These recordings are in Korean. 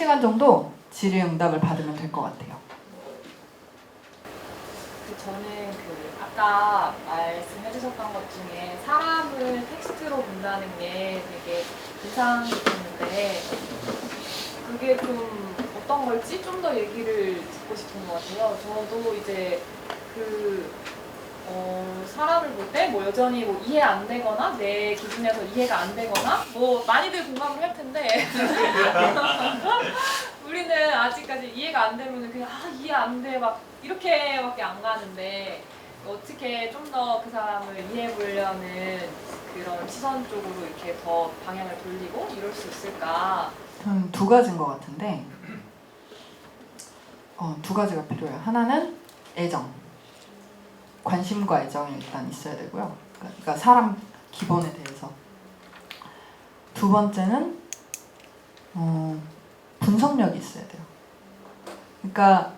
1시간 정도 질의응답을 받으면 될 것 같아요. 저는 아까 말씀해주셨던 것 중에 사람을 텍스트로 본다는 게 되게 인상 깊었는데 그게 좀 어떤 걸지 좀 더 얘기를 듣고 싶은 것 같아요. 저도 이제 사람을 볼 때 뭐 여전히 뭐 이해 안 되거나 내 기준에서 이해가 안 되거나 뭐 많이들 공감을 할 텐데 우리는 아직까지 이해가 안 되면 그냥 이해 안 돼 막 이렇게밖에 안 가는데 어떻게 좀 더 그 사람을 이해해 보려는 그런 시선 쪽으로 이렇게 더 방향을 돌리고 이럴 수 있을까? 저는 두 가지인 것 같은데 두 가지가 필요해요. 하나는 애정, 관심과 애정이 일단 있어야 되고요. 그러니까 사람 기본에 대해서. 두 번째는 분석력이 있어야 돼요. 그러니까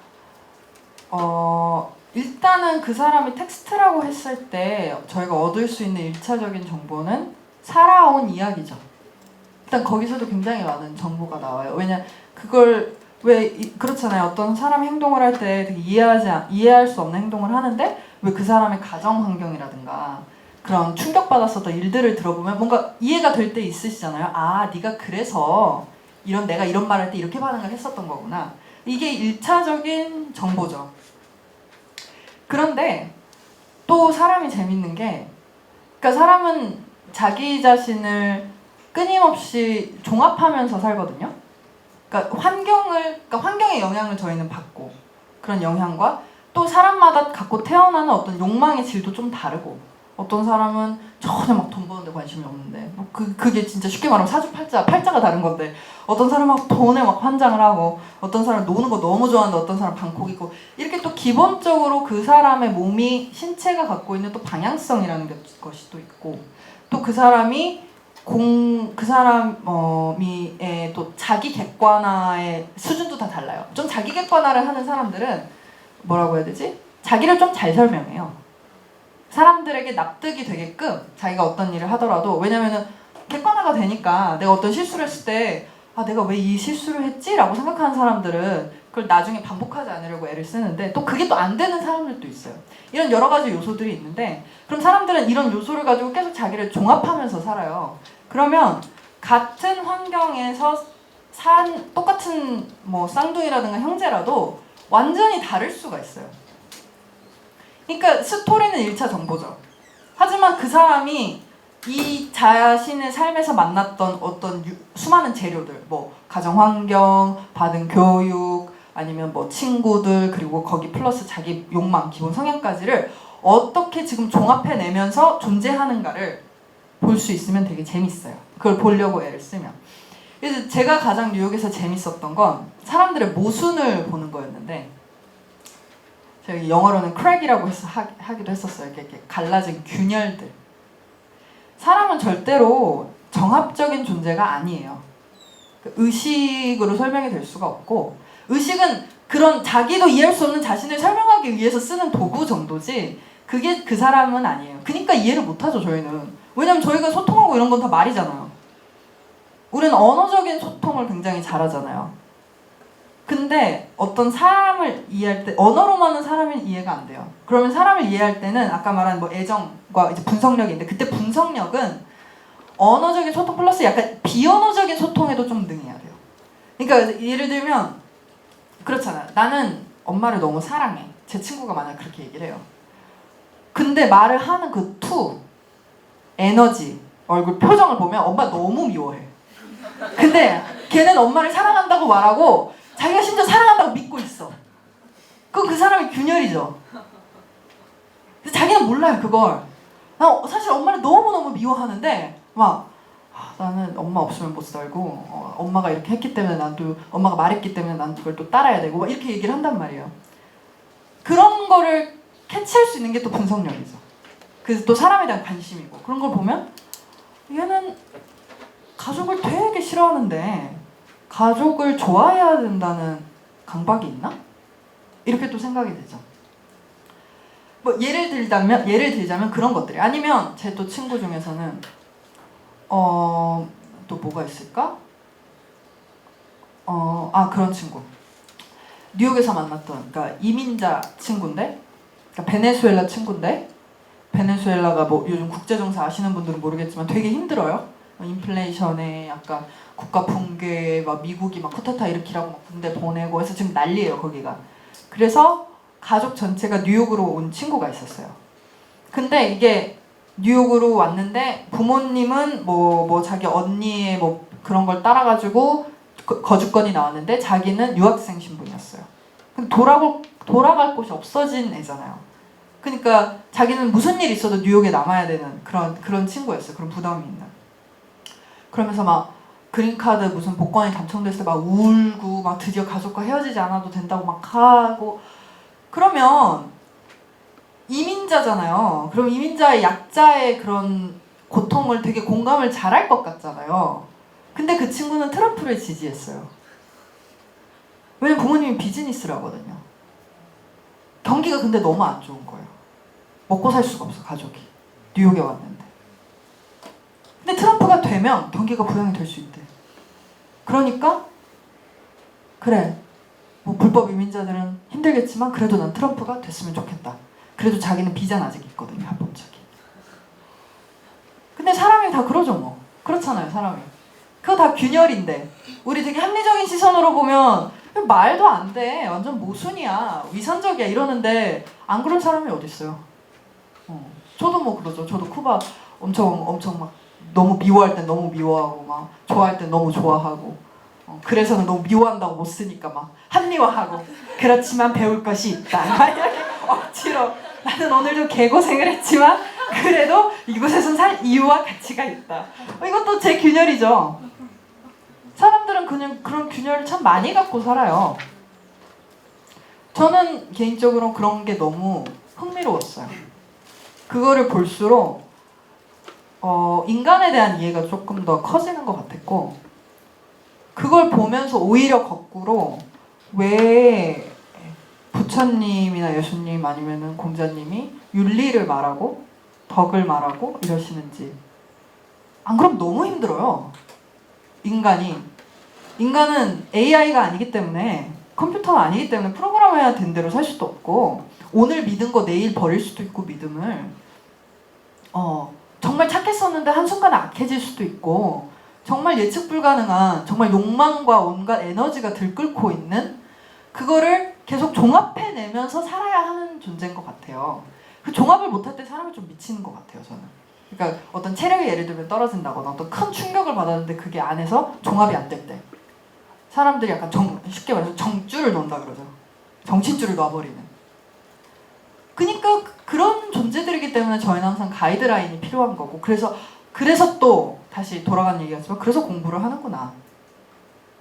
일단은 그 사람이 텍스트라고 했을 때 저희가 얻을 수 있는 1차적인 정보는 살아온 이야기죠. 일단 거기서도 굉장히 많은 정보가 나와요. 왜냐 그걸 그렇잖아요. 어떤 사람이 행동을 할 때 되게 이해할 수 없는 행동을 하는데 왜 그 사람의 가정 환경이라든가 그런 충격받았었던 일들을 들어보면 뭔가 이해가 될 때 있으시잖아요. 아, 네가 그래서 내가 이런 말 할 때 이렇게 반응을 했었던 거구나. 이게 1차적인 정보죠. 그런데 또 사람이 재밌는 게 그러니까 사람은 자기 자신을 끊임없이 종합하면서 살거든요. 그러니까 환경의 영향을 저희는 받고 그런 영향과 또 사람마다 갖고 태어나는 어떤 욕망의 질도 좀 다르고 어떤 사람은 전혀 막 돈 버는데 관심이 없는데 그게 진짜 쉽게 말하면 팔자가 다른 건데 어떤 사람은 막 돈에 막 환장을 하고 어떤 사람은 노는 거 너무 좋아하는데 어떤 사람은 방콕이고 이렇게 또 기본적으로 그 사람의 신체가 갖고 있는 또 방향성이라는 것이 또 있고 또 그 사람이 또 자기 객관화의 수준도 다 달라요. 좀 자기 객관화를 하는 사람들은 뭐라고 해야 되지? 자기를 좀 잘 설명해요. 사람들에게 납득이 되게끔 자기가 어떤 일을 하더라도 왜냐면은 객관화가 되니까 내가 어떤 실수를 했을 때 내가 왜 이 실수를 했지? 라고 생각하는 사람들은 그걸 나중에 반복하지 않으려고 애를 쓰는데 또 그게 또 안 되는 사람들도 있어요. 이런 여러 가지 요소들이 있는데 그럼 사람들은 이런 요소를 가지고 계속 자기를 종합하면서 살아요. 그러면 같은 환경에서 똑같은 쌍둥이라든가 형제라도 완전히 다를 수가 있어요. 그러니까 스토리는 1차 정보죠. 하지만 그 사람이 이 자신의 삶에서 만났던 어떤 수많은 재료들, 가정 환경, 받은 교육, 아니면 친구들, 그리고 거기 플러스 자기 욕망, 기본 성향까지를 어떻게 지금 종합해내면서 존재하는가를 볼 수 있으면 되게 재밌어요. 그걸 보려고 애를 쓰면. 그래서 제가 가장 뉴욕에서 재밌었던 건 사람들의 모순을 보는 거였는데 저희 영어로는 크랙이라고 하기도 했었어요. 이렇게 갈라진 균열들. 사람은 절대로 정합적인 존재가 아니에요. 의식으로 설명이 될 수가 없고 의식은 그런 자기도 이해할 수 없는 자신을 설명하기 위해서 쓰는 도구 정도지 그게 그 사람은 아니에요. 그러니까 이해를 못하죠 저희는. 왜냐면 저희가 소통하고 이런 건 다 말이잖아요. 우리는 언어적인 소통을 굉장히 잘하잖아요. 근데 어떤 사람을 이해할 때 언어로만은 사람은 이해가 안 돼요. 그러면 사람을 이해할 때는 아까 말한 애정과 이제 분석력인데 그때 분석력은 언어적인 소통 플러스 약간 비언어적인 소통에도 좀 능해야 돼요. 그러니까 예를 들면 그렇잖아. 나는 엄마를 너무 사랑해. 제 친구가 만약 그렇게 얘기를 해요. 근데 말을 하는 그 에너지, 얼굴 표정을 보면 엄마 너무 미워해. 근데 걔는 엄마를 사랑한다고 말하고 자기가 심지어 사랑한다고 믿고 있어. 그 사람이 균열이죠. 자기는 몰라요 그걸. 나 사실 엄마를 너무너무 미워하는데 나는 엄마 없으면 못 살고 엄마가 이렇게 했기 때문에 난또 엄마가 말했기 때문에 난 그걸 또 따라야 되고 이렇게 얘기를 한단 말이에요. 그런 거를 캐치할 수 있는 게 또 분석력이죠. 그래서 또 사람에 대한 관심이고 그런 걸 보면 얘는 가족을 되게 싫어하는데 가족을 좋아해야 된다는 강박이 있나? 이렇게 또 생각이 되죠. 예를 들자면 그런 것들이 아니면 제 또 친구 중에서는 또 뭐가 있을까? 그런 친구. 뉴욕에서 만났던, 그러니까 이민자 친구인데, 그러니까 베네수엘라 친구인데, 베네수엘라가 뭐 요즘 국제정세 아시는 분들은 모르겠지만 되게 힘들어요. 인플레이션에 약간 국가 붕괴, 막 미국이 막 쿠데타 일으키라고 막 군대 보내고 해서 지금 난리예요 거기가. 그래서 가족 전체가 뉴욕으로 온 친구가 있었어요. 근데 이게 뉴욕으로 왔는데 부모님은 뭐 자기 언니의 뭐 그런 걸 따라가지고 거주권이 나왔는데 자기는 유학생 신분이었어요. 근데 돌아갈 곳이 없어진 애잖아요. 그러니까 자기는 무슨 일 있어도 뉴욕에 남아야 되는 그런 친구였어요. 그런 부담이 있는. 그러면서 막 그린카드 무슨 복권이 당첨됐을 때 막 울고 막 드디어 가족과 헤어지지 않아도 된다고 막 하고. 그러면 이민자잖아요. 그럼 이민자의 약자의 그런 고통을 되게 공감을 잘할 것 같잖아요. 근데 그 친구는 트럼프를 지지했어요. 왜냐면 부모님이 비즈니스를 하거든요. 경기가 근데 너무 안 좋은 거예요. 먹고 살 수가 없어 가족이. 뉴욕에 왔는데. 근데 트럼프가 되면 경기가 부양이 될 수 있대. 그러니까 그래, 뭐 불법 이민자들은 힘들겠지만 그래도 난 트럼프가 됐으면 좋겠다. 그래도 자기는 비자는 아직 있거든요, 합법적인. 근데 사람이 다 그러죠 뭐. 그렇잖아요 사람이. 그거 다 균열인데 우리 되게 합리적인 시선으로 보면 말도 안 돼, 완전 모순이야, 위선적이야 이러는데 안 그런 사람이 어디 있어요. 저도 뭐 그러죠. 저도 쿠바 엄청 막 너무 미워할 땐 너무 미워하고 막 좋아할 땐 너무 좋아하고, 그래서는 너무 미워한다고 못 쓰니까 막 합리화하고, 그렇지만 배울 것이 있다 막 이렇게 억지로 나는 오늘도 개고생을 했지만 그래도 이곳에선 살 이유와 가치가 있다. 이것도 제 균열이죠. 사람들은 그냥 그런 균열을 참 많이 갖고 살아요. 저는 개인적으로 그런 게 너무 흥미로웠어요. 그거를 볼수록 인간에 대한 이해가 조금 더 커지는 것 같았고, 그걸 보면서 오히려 거꾸로 왜 부처님이나 예수님 아니면은 공자님이 윤리를 말하고 덕을 말하고 이러시는지. 안 그럼 너무 힘들어요. 인간은 AI가 아니기 때문에, 컴퓨터가 아니기 때문에 프로그램해야 된 대로 살 수도 없고, 오늘 믿은 거 내일 버릴 수도 있고, 믿음을 정말 착했었는데 한순간에 악해질 수도 있고, 정말 예측 불가능한 정말 욕망과 온갖 에너지가 들끓고 있는 그거를 계속 종합해내면서 살아야 하는 존재인 것 같아요. 그 종합을 못할 때 사람이 좀 미치는 것 같아요, 저는. 그러니까 어떤 체력이 예를 들면 떨어진다거나 어떤 큰 충격을 받았는데 그게 안에서 종합이 안 될 때 사람들이 약간 쉽게 말해서 정줄을 놓는다 그러죠. 정신줄을 놔버리는. 그러니까 그런 존재들이기 때문에 저희는 항상 가이드라인이 필요한 거고, 그래서 또 다시 돌아가는 얘기였지만 그래서 공부를 하는구나,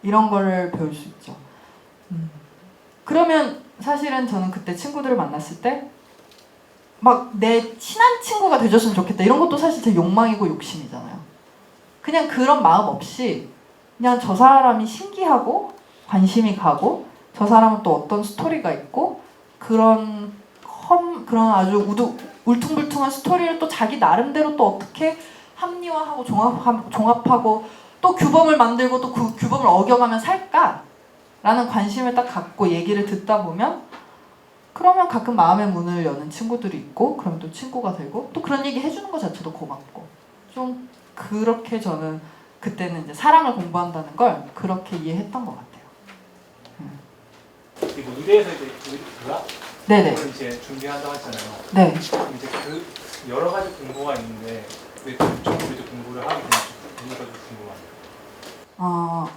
이런 거를 배울 수 있죠. 그러면 사실은 저는 그때 친구들을 만났을 때 막 내 친한 친구가 돼줬으면 좋겠다 이런 것도 사실 제 욕망이고 욕심이잖아요. 그냥 그런 마음 없이 그냥 저 사람이 신기하고 관심이 가고, 저 사람은 또 어떤 스토리가 있고, 그런 아주 울퉁불퉁한 스토리를 또 자기 나름대로 또 어떻게 합리화하고 종합하고 또 규범을 만들고 또 그 규범을 어겨가면 살까라는 관심을 딱 갖고 얘기를 듣다 보면, 그러면 가끔 마음의 문을 여는 친구들이 있고, 그러면 또 친구가 되고, 또 그런 얘기 해주는 것 자체도 고맙고, 좀 그렇게 저는 그때는 이제 사랑을 공부한다는 걸 그렇게 이해했던 것 같아요. 그리고 의대에서 이제 의학 네네. 이제 준비한다고 했잖아요. 네. 이제 그 여러 가지 공부가 있는데 왜 그쪽으로 이제 공부를 하게 되는지 그런 것도 궁금합니다.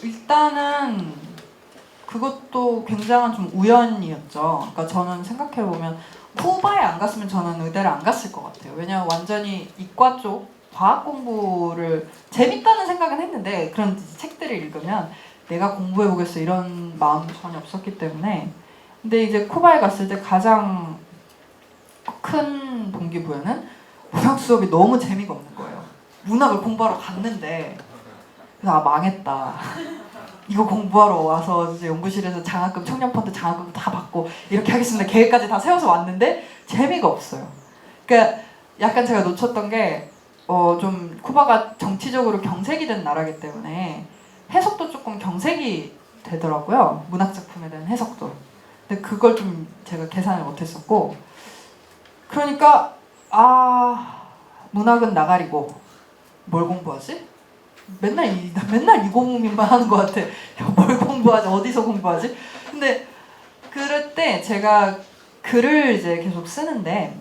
일단은 그것도 굉장한 좀 우연이었죠. 그러니까 저는 생각해보면 쿠바에 안 갔으면 저는 의대를 안 갔을 것 같아요. 왜냐면 완전히 이과 쪽 과학 공부를 재밌다는 생각은 했는데, 그런 책들을 읽으면 내가 공부해보겠어 이런 마음도 전혀 없었기 때문에. 근데 이제 쿠바에 갔을 때 가장 큰 동기부여는 문학 수업이 너무 재미가 없는 거예요. 문학을 공부하러 갔는데, 그래서 망했다. 이거 공부하러 와서 이제 연구실에서 장학금, 청년펀드 장학금 다 받고 이렇게 하겠습니다. 계획까지 다 세워서 왔는데 재미가 없어요. 그러니까 약간 제가 놓쳤던 게 좀 쿠바가 정치적으로 경색이 된 나라기 때문에 해석도 조금 경색이 되더라고요. 문학 작품에 대한 해석도. 근데 그걸 좀 제가 계산을 못했었고, 그러니까 문학은 나가리고 뭘 공부하지? 맨날 이 고민만 하는 것 같아. 뭘 공부하지? 어디서 공부하지? 근데 그럴 때 제가 글을 이제 계속 쓰는데,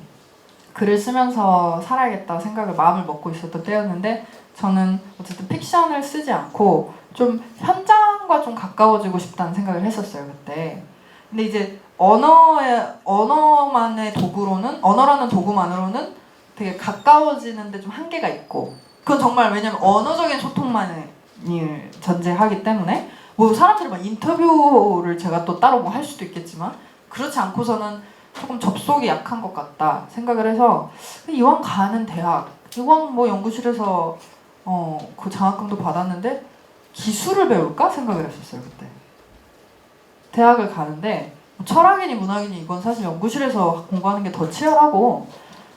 글을 쓰면서 살아야겠다 생각을 마음을 먹고 있었던 때였는데, 저는 어쨌든 픽션을 쓰지 않고 좀 현장과 좀 가까워지고 싶다는 생각을 했었어요, 그때. 근데 이제 언어만의 도구로는, 언어라는 도구만으로는 되게 가까워지는데 좀 한계가 있고, 그건 정말 왜냐면 언어적인 소통만을 전제하기 때문에, 뭐 사람들이 막 인터뷰를 제가 또 따로 뭐 할 수도 있겠지만 그렇지 않고서는 조금 접속이 약한 것 같다 생각을 해서, 이왕 가는 대학, 이왕 뭐 연구실에서 그 장학금도 받았는데 기술을 배울까 생각을 했었어요, 그때. 대학을 가는데 철학이니 문학이니 이건 사실 연구실에서 공부하는 게 더 치열하고,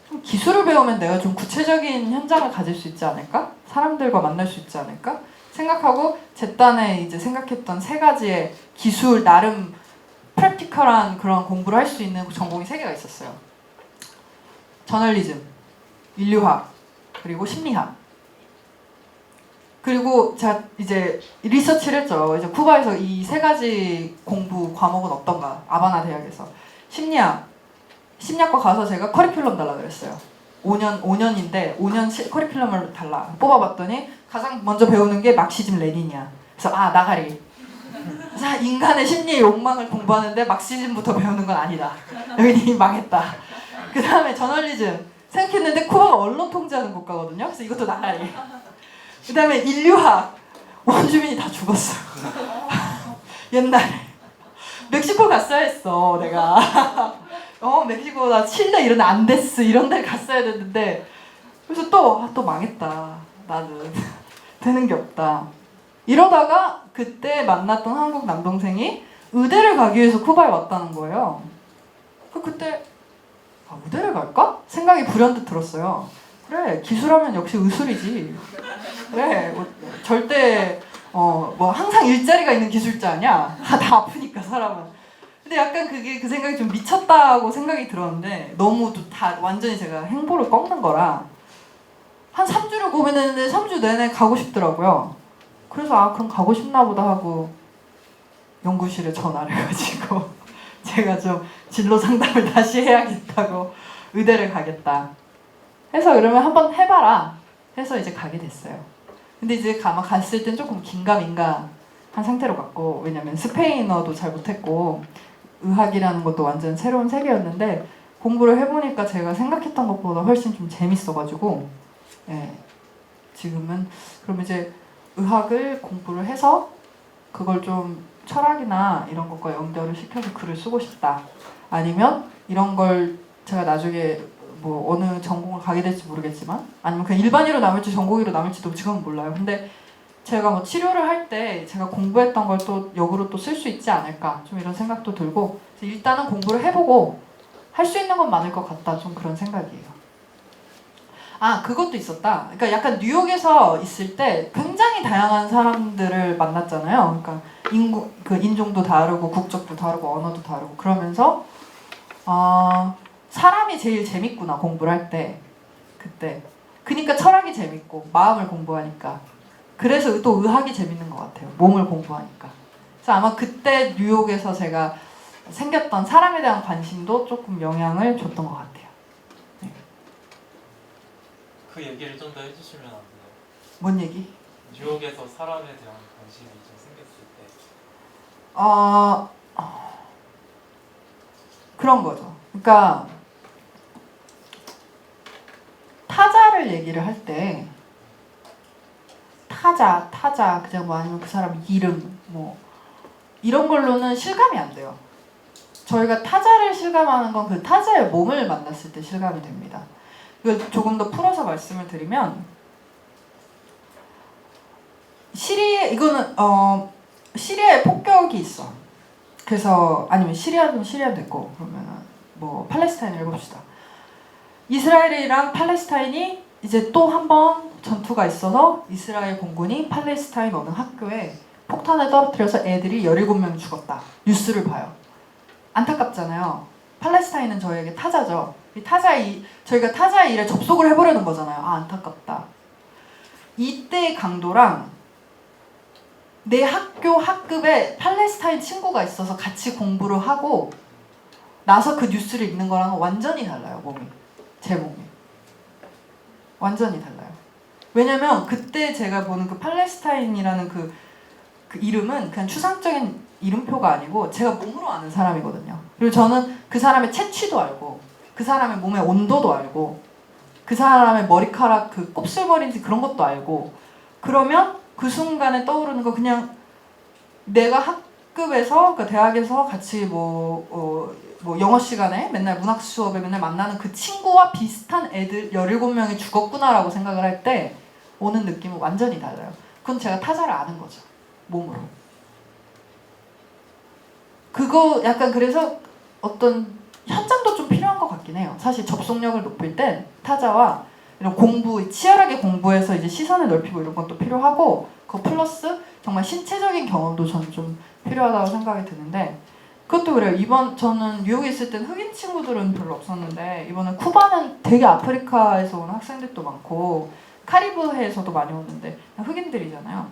좀 기술을 배우면 내가 좀 구체적인 현장을 가질 수 있지 않을까? 사람들과 만날 수 있지 않을까? 생각하고 제 딴에 이제 생각했던 3가지의 기술, 나름 프랙티컬한 그런 공부를 할 수 있는 전공이 3개가 있었어요. 저널리즘, 인류학, 그리고 심리학. 그리고 제가 이제 리서치를 했죠. 이제 쿠바에서 이 3가지 공부 과목은 어떤가? 아바나 대학에서. 심리학과 가서 제가 커리큘럼 달라 그랬어요. 5년인데 5년 커리큘럼을 달라. 뽑아봤더니 가장 먼저 배우는 게 막시즘 레닌이야. 그래서 나가리. 자, 인간의 심리의 욕망을 공부하는데 막시즘부터 배우는 건 아니다. 여기 망했다. 그 다음에 저널리즘. 생각했는데 쿠바가 언론 통제하는 국가거든요. 그래서 이것도 나가리. 그 다음에 인류학. 원주민이 다 죽었어. 옛날에. 멕시코 갔어야 했어, 내가. 멕시코 나 칠레 이런 안데스 이런 데 갔어야 됐는데, 그래서 또 망했다. 나는 되는 게 없다. 이러다가 그때 만났던 한국 남동생이 의대를 가기 위해서 쿠바에 왔다는 거예요. 그때 의대를 갈까? 생각이 불현듯 들었어요. 그래, 기술하면 역시 의술이지. 그래, 뭐 절대 뭐 항상 일자리가 있는 기술자 아니야. 다 아프니까 사람은. 근데 약간 그 생각이 좀 미쳤다고 생각이 들었는데, 너무 다 완전히 제가 행보를 꺾는 거라 한 3주를 고민했는데 3주 내내 가고 싶더라고요. 그래서 그럼 가고 싶나 보다 하고 연구실에 전화를 해가지고 제가 좀 진로 상담을 다시 해야겠다고 의대를 가겠다 해서, 그러면 한번 해봐라 해서 이제 가게 됐어요. 근데 이제 아마 갔을 땐 조금 긴가민가한 상태로 갔고, 왜냐면 스페인어도 잘 못했고 의학이라는 것도 완전 새로운 세계였는데, 공부를 해보니까 제가 생각했던 것보다 훨씬 좀 재밌어가지고, 지금은 그럼 이제 의학을 공부를 해서 그걸 좀 철학이나 이런 것과 연결을 시켜서 글을 쓰고 싶다. 아니면 이런 걸 제가 나중에 뭐 어느 전공을 가게 될지 모르겠지만, 아니면 그냥 일반의로 남을지 전공의로 남을지도 지금은 몰라요. 근데 제가 뭐 치료를 할 때 제가 공부했던 걸 또 역으로 또 쓸 수 있지 않을까, 좀 이런 생각도 들고, 일단은 공부를 해보고 할 수 있는 건 많을 것 같다, 좀 그런 생각이에요. 그것도 있었다. 그러니까 약간 뉴욕에서 있을 때 굉장히 다양한 사람들을 만났잖아요. 그러니까 인종도 다르고 국적도 다르고 언어도 다르고, 그러면서 사람이 제일 재밌구나, 공부를 할 때. 그때. 그러니까 철학이 재밌고 마음을 공부하니까. 그래서 또 의학이 재밌는 것 같아요. 몸을 공부하니까. 그래서 아마 그때 뉴욕에서 제가 생겼던 사람에 대한 관심도 조금 영향을 줬던 것 같아요. 그 얘기를 좀 더 해주시면 안 돼요? 뭔 얘기? 뉴욕에서 사람에 대한 관심이 좀 생겼을 때. 그런 거죠. 그러니까 타자를 얘기를 할 때, 타자 그냥 뭐 아니면 그 사람 이름 뭐 이런 걸로는 실감이 안 돼요. 저희가 타자를 실감하는 건 그 타자의 몸을 만났을 때 실감이 됩니다. 이걸 조금 더 풀어서 말씀을 드리면, 이거는 시리아에 폭격이 있어. 그래서 아니면 시리아도 있고, 그러면은 뭐 팔레스타인을 해봅시다. 이스라엘이랑 팔레스타인이 이제 또 한 번 전투가 있어서 이스라엘 공군이 팔레스타인 어느 학교에 폭탄을 떨어뜨려서 애들이 17명이 죽었다. 뉴스를 봐요. 안타깝잖아요. 팔레스타인은 저희에게 타자죠. 저희가 타자의 일에 접속을 해보려는 거잖아요. 아, 안타깝다. 이때의 강도랑 내 학급에 팔레스타인 친구가 있어서 같이 공부를 하고 나서 그 뉴스를 읽는 거랑은 완전히 달라요. 제 몸이. 완전히 달라요. 왜냐면 그때 제가 보는 그 팔레스타인이라는 그 이름은 그냥 추상적인 이름표가 아니고 제가 몸으로 아는 사람이거든요. 그리고 저는 그 사람의 체취도 알고 그 사람의 몸의 온도도 알고 그 사람의 머리카락 그 곱슬머리인지 그런 것도 알고 그러면 그 순간에 떠오르는 거 그냥 내가 학급에서 그 대학에서 같이 뭐 영어 시간에 맨날 문학 수업에 맨날 만나는 그 친구와 비슷한 애들 17명이 죽었구나라고 생각을 할 때 오는 느낌은 완전히 달라요. 그건 제가 타자를 아는 거죠. 몸으로. 그거 약간 그래서 어떤 현장도 좀 필요한 것 같긴 해요. 사실 접속력을 높일 땐 타자와 이런 치열하게 공부해서 이제 시선을 넓히고 이런 것도 필요하고 그거 플러스 정말 신체적인 경험도 저는 좀 필요하다고 생각이 드는데 그것도 그래요. 저는 뉴욕에 있을 땐 흑인 친구들은 별로 없었는데 이번에 쿠바는 되게 아프리카에서 온 학생들도 많고 카리브해에서도 많이 오는데 흑인들이잖아요.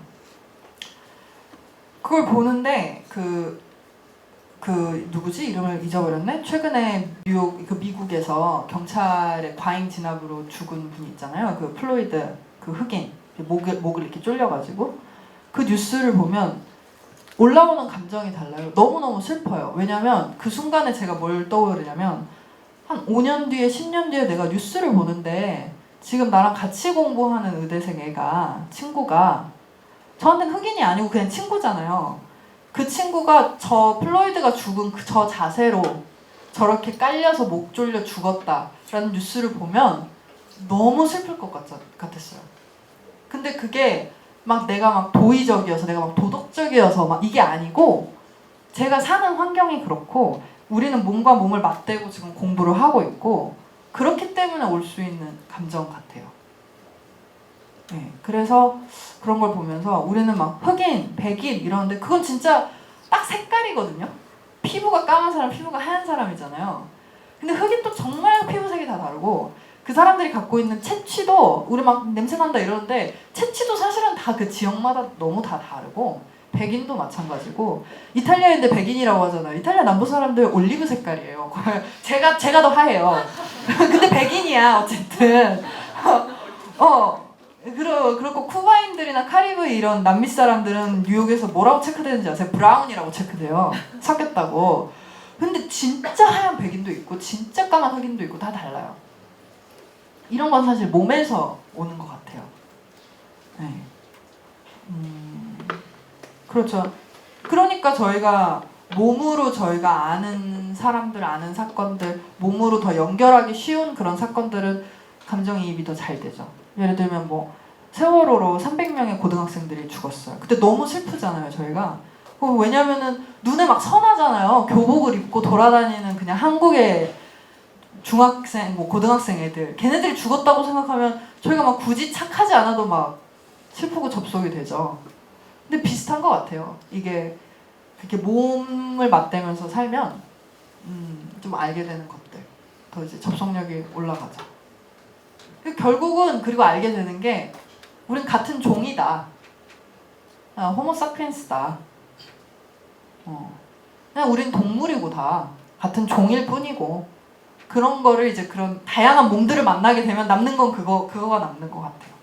그걸 보는데 누구지? 이름을 잊어버렸네? 최근에 미국에서 경찰의 과잉 진압으로 죽은 분이 있잖아요. 그 플로이드, 그 흑인. 목을 이렇게 졸려가지고. 그 뉴스를 보면 올라오는 감정이 달라요. 너무너무 슬퍼요. 왜냐면 그 순간에 제가 뭘 떠오르냐면 한 5년 뒤에 10년 뒤에 내가 뉴스를 보는데 지금 나랑 같이 공부하는 의대생 친구가 저한테는 흑인이 아니고 그냥 친구잖아요. 그 친구가 저 플로이드가 죽은 저 자세로 저렇게 깔려서 목 졸려 죽었다라는 뉴스를 보면 너무 슬플 것 같았어요. 근데 그게 내가 막 도의적이어서 내가 막 도덕적이어서 막 이게 아니고 제가 사는 환경이 그렇고 우리는 몸과 몸을 맞대고 지금 공부를 하고 있고 그렇기 때문에 올 수 있는 감정 같아요. 네, 그래서 그런 걸 보면서 우리는 막 흑인, 백인 이러는데 그건 진짜 딱 색깔이거든요. 피부가 까만 사람, 피부가 하얀 사람이잖아요. 근데 흑인도 정말 피부색이 다 다르고 그 사람들이 갖고 있는 체취도 우리 막 냄새난다 이러는데 체취도 사실은 다 그 지역마다 너무 다 다르고 백인도 마찬가지고 이탈리아인데 백인이라고 하잖아요. 이탈리아 남부 사람들 올리브 색깔이에요. 제가 더 하얘요. 근데 백인이야 어쨌든. 그렇고 쿠바인들이나 카리브 이런 남미 사람들은 뉴욕에서 뭐라고 체크되는지 아세요? 브라운이라고 체크돼요. 섞였다고. 근데 진짜 하얀 백인도 있고 진짜 까만 흑인도 있고 다 달라요. 이런 건 사실 몸에서 오는 것 같아요. 네. 그렇죠. 그러니까 저희가 몸으로 저희가 아는 사람들, 아는 사건들, 몸으로 더 연결하기 쉬운 그런 사건들은 감정이입이 더 잘 되죠. 예를 들면 세월호로 300명의 고등학생들이 죽었어요. 그때 너무 슬프잖아요, 저희가. 왜냐면은 눈에 막 선하잖아요. 교복을 입고 돌아다니는 그냥 한국의 중학생, 고등학생 애들. 걔네들이 죽었다고 생각하면 저희가 막 굳이 착하지 않아도 막 슬프고 접속이 되죠. 근데 비슷한 것 같아요. 이게 그렇게 몸을 맞대면서 살면 좀 알게 되는 것들. 더 이제 접속력이 올라가죠. 결국은 그리고 알게 되는 게 우린 같은 종이다. 호모사피엔스다. 그냥 우린 동물이고 다 같은 종일 뿐이고 그런 거를 이제 그런 다양한 몸들을 만나게 되면 남는 건 그거가 남는 것 같아요.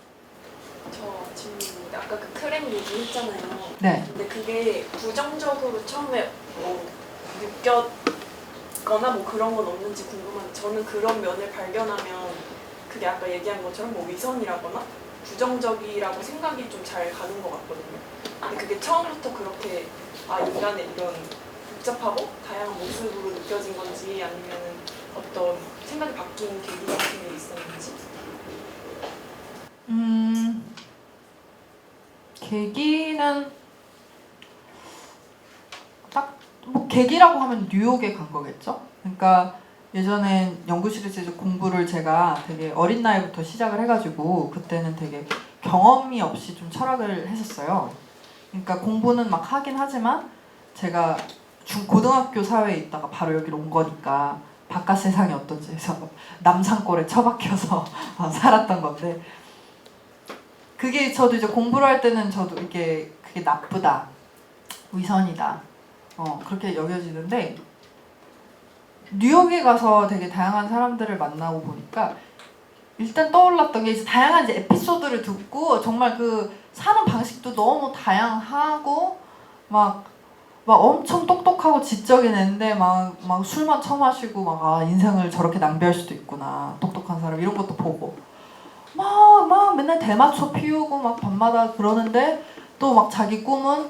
저 질문인데 아까 그 크랙 얘기했잖아요. 네. 근데 그게 부정적으로 처음에 느꼈거나 그런 건 없는지 궁금한데 저는 그런 면을 발견하면 그게 아까 얘기한 것처럼 위선이라거나 부정적이라고 생각이 좀 잘 가는 것 같거든요. 근데 그게 처음부터 그렇게 인간의 이런 복잡하고 다양한 모습으로 느껴진 건지 아니면은 어떤 생각이 바뀐 계기 같은 게 있었는지? 계기는 딱 계기라고 하면 뉴욕에 간 거겠죠. 그러니까 예전엔 연구실에서 공부를 제가 되게 어린 나이부터 시작을 해가지고 그때는 되게 경험이 없이 좀 철학을 했었어요. 그러니까 공부는 막 하긴 하지만 제가 고등학교 사회에 있다가 바로 여기로 온 거니까 바깥 세상이 어떤지 해서 남산골에 처박혀서 살았던 건데, 그게 저도 이제 공부를 할 때는 저도 이게 그게 나쁘다, 위선이다, 그렇게 여겨지는데, 뉴욕에 가서 되게 다양한 사람들을 만나고 보니까 일단 떠올랐던 게, 이제 다양한 이제 에피소드를 듣고 정말 그 사는 방식도 너무 다양하고 막 엄청 똑똑하고 지적인 애인데 막 술만 처마시고 막 인생을 저렇게 낭비할 수도 있구나, 똑똑한 사람, 이런 것도 보고 막 맨날 대마초 피우고 막 밤마다 그러는데, 또 막 자기 꿈은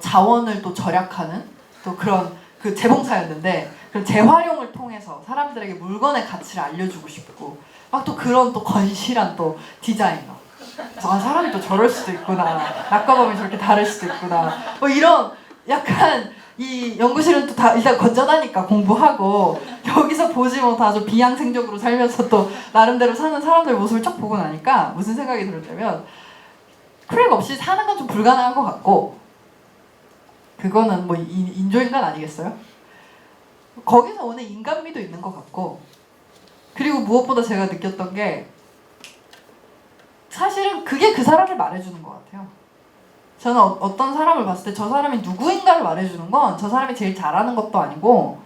자원을 또 절약하는 또 그런 그 재봉사였는데, 그 재활용을 통해서 사람들에게 물건의 가치를 알려주고 싶고, 막 또 그런 또 건실한 또 디자이너, 사람이 또 저럴 수도 있구나, 낮과 밤이 저렇게 다를 수도 있구나, 뭐 이런 약간, 이 연구실은 또 다 일단 건전하니까 공부하고, 여기서 보지 못하죠 비양생적으로 살면서 또 나름대로 사는 사람들 모습을 쫙 보고 나니까 무슨 생각이 들었냐면, 크랙 없이 사는 건 좀 불가능한 것 같고, 그거는 뭐 인조인간 아니겠어요? 거기서 오는 인간미도 있는 것 같고, 그리고 무엇보다 제가 느꼈던 게 사실은 그게 그 사람을 말해주는 것 같아요. 저는 어떤 사람을 봤을 때 저 사람이 누구인가를 말해주는 건 저 사람이 제일 잘하는 것도 아니고,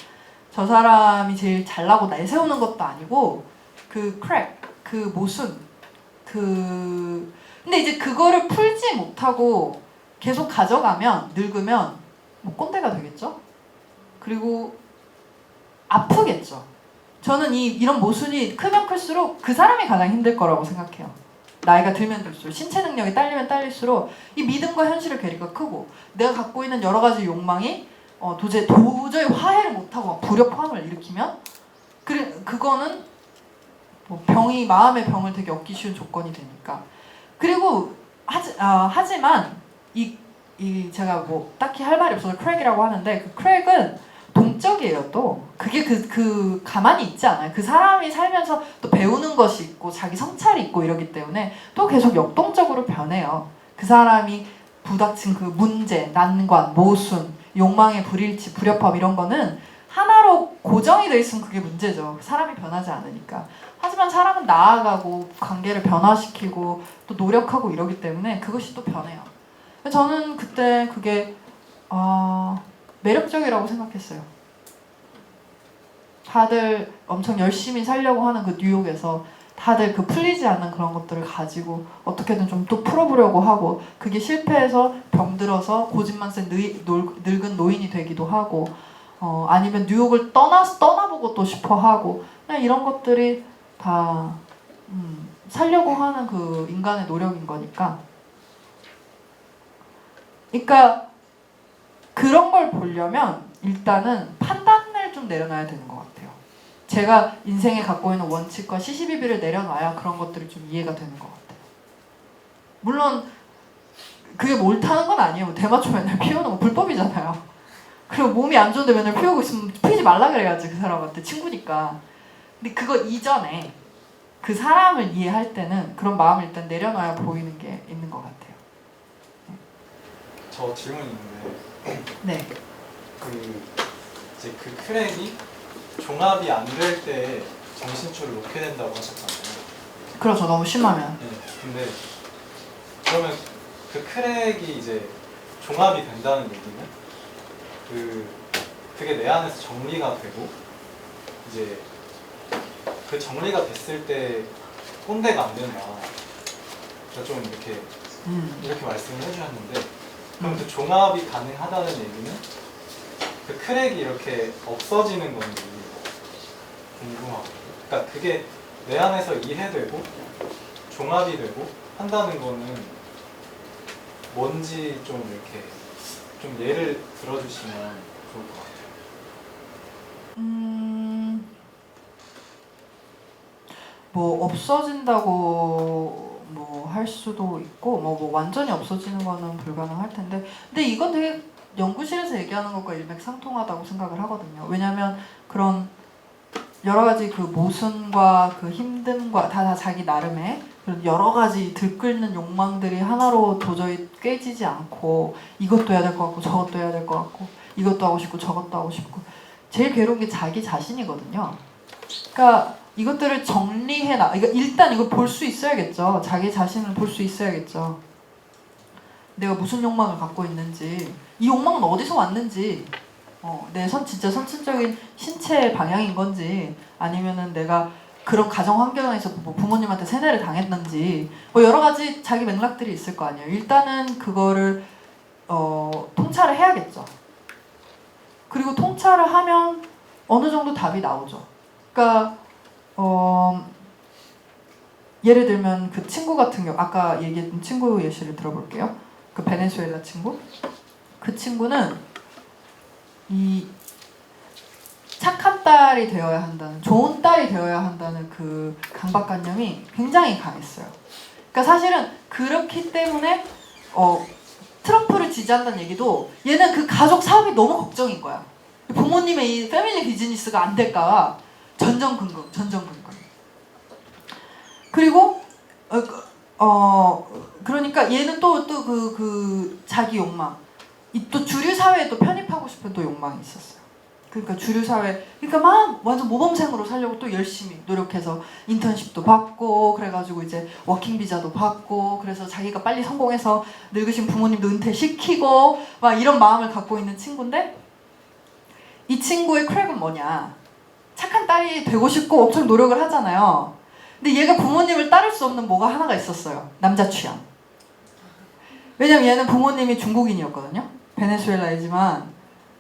저 사람이 제일 잘나고 내세우는 것도 아니고, 그 크랙, 그 모순, 근데 이제 그거를 풀지 못하고 계속 가져가면 늙으면 뭐 꼰대가 되겠죠? 그리고 아프겠죠. 저는 이런 모순이 크면 클수록 그 사람이 가장 힘들 거라고 생각해요. 나이가 들면 들수록, 신체 능력이 딸리면 딸릴수록 이 믿음과 현실의 괴리가 크고, 내가 갖고 있는 여러 가지 욕망이 도저히 화해를 못하고 막 불협화음을 일으키면, 그거는 뭐 마음의 병을 되게 얻기 쉬운 조건이 되니까. 그리고 하지만 제가 뭐 딱히 할 말이 없어서 크랙이라고 하는데, 그 크랙은 동적이에요. 또 그게 가만히 있지 않아요. 그 사람이 살면서 또 배우는 것이 있고 자기 성찰이 있고 이러기 때문에 또 계속 역동적으로 변해요. 그 사람이 부닥친 그 문제, 난관, 모순, 욕망의 불일치, 불협화음, 이런 거는 하나로 고정이 돼 있으면 그게 문제죠. 사람이 변하지 않으니까. 하지만 사람은 나아가고 관계를 변화시키고 또 노력하고 이러기 때문에 그것이 또 변해요. 저는 그때 그게 매력적이라고 생각했어요. 다들 엄청 열심히 살려고 하는 그 뉴욕에서 다들 그 풀리지 않는 그런 것들을 가지고 어떻게든 좀 또 풀어보려고 하고, 그게 실패해서 병들어서 고집만 센 늙은 노인이 되기도 하고, 아니면 뉴욕을 떠나보고 또 싶어 하고, 그냥 이런 것들이 다 살려고 하는 그 인간의 노력인 거니까. 그러니까 그런 걸 보려면 일단은 판단을 좀 내려놔야 되는 것 같아요. 제가 인생에 갖고 있는 원칙과 시시비비를 내려놔야 그런 것들이 좀 이해가 되는 것 같아요. 물론 그게 옳다는 건 아니에요. 대마초 맨날 피우는 거 불법이잖아요. 그리고 몸이 안 좋은데 맨날 피우고 있으면 피우지 말라 그래야지, 그 사람한테, 친구니까. 근데 그거 이전에 그 사람을 이해할 때는 그런 마음을 일단 내려놔야 보이는 게 있는 것 같아요. 저 질문이 있는데, 네. 이제 그 크랙이 종합이 안 될 때 정신줄을 놓게 된다고 하셨잖아요. 그렇죠. 너무 심하면. 네. 근데 그러면 그 크랙이 이제 종합이 된다는 얘기는 그게 내 안에서 정리가 되고, 이제 그 정리가 됐을 때 꼰대가 안 된다. 그러니까 좀 이렇게 말씀을 해주셨는데, 그럼 그 종합이 가능하다는 얘기는 그 크랙이 이렇게 없어지는 건지 궁금하고, 그러니까 그게 내 안에서 이해되고 종합이 되고 한다는 거는 뭔지 좀 이렇게 좀 예를 들어주시면 좋을 것 같아요. 뭐 없어진다고 뭐 할 수도 있고, 뭐 완전히 없어지는 거는 불가능할 텐데, 근데 이건 되게 연구실에서 얘기하는 것과 일맥상통하다고 생각을 하거든요. 왜냐하면 그런 여러 가지 그 모순과 그 힘듦과 다 자기 나름의 여러 가지 들끓는 욕망들이 하나로 도저히 꿰지지 않고 이것도 해야 될 것 같고 저것도 해야 될 것 같고 이것도 하고 싶고 저것도 하고 싶고 제일 괴로운 게 자기 자신이거든요. 그러니까 이것들을 일단 이걸 볼 수 있어야겠죠. 자기 자신을 볼 수 있어야겠죠. 내가 무슨 욕망을 갖고 있는지, 이 욕망은 어디서 왔는지, 내 진짜 선천적인 신체의 방향인 건지, 아니면은 내가 그런 가정 환경에서 뭐 부모님한테 세뇌를 당했는지, 뭐 여러 가지 자기 맥락들이 있을 거 아니에요. 일단은 그거를 통찰을 해야겠죠. 그리고 통찰을 하면 어느 정도 답이 나오죠. 그러니까 예를 들면 그 친구 같은 경우, 아까 얘기했던 친구 예시를 들어볼게요. 그 베네수엘라 친구. 그 친구는 이 착한 딸이 되어야 한다는, 좋은 딸이 되어야 한다는 그 강박관념이 굉장히 강했어요. 그러니까 사실은 그렇기 때문에 트럼프를 지지한다는 얘기도 얘는 그 가족 사업이 너무 걱정인 거야. 부모님의 이 패밀리 비즈니스가 안 될까 전전긍긍. 그리고 그러니까 얘는 또 그 자기 욕망, 또 주류 사회에 또 편입하고 싶은 또 욕망이 있었어요. 그러니까 주류 사회, 그러니까 막 완전 모범생으로 살려고 또 열심히 노력해서 인턴십도 받고, 그래가지고 이제 워킹 비자도 받고, 그래서 자기가 빨리 성공해서 늙으신 부모님도 은퇴시키고 막 이런 마음을 갖고 있는 친구인데, 이 친구의 크랙은 뭐냐? 착한 딸이 되고 싶고 엄청 노력을 하잖아요. 근데 얘가 부모님을 따를 수 없는 뭐가 하나가 있었어요. 남자 취향. 왜냐면 얘는 부모님이 중국인이었거든요. 베네수엘라이지만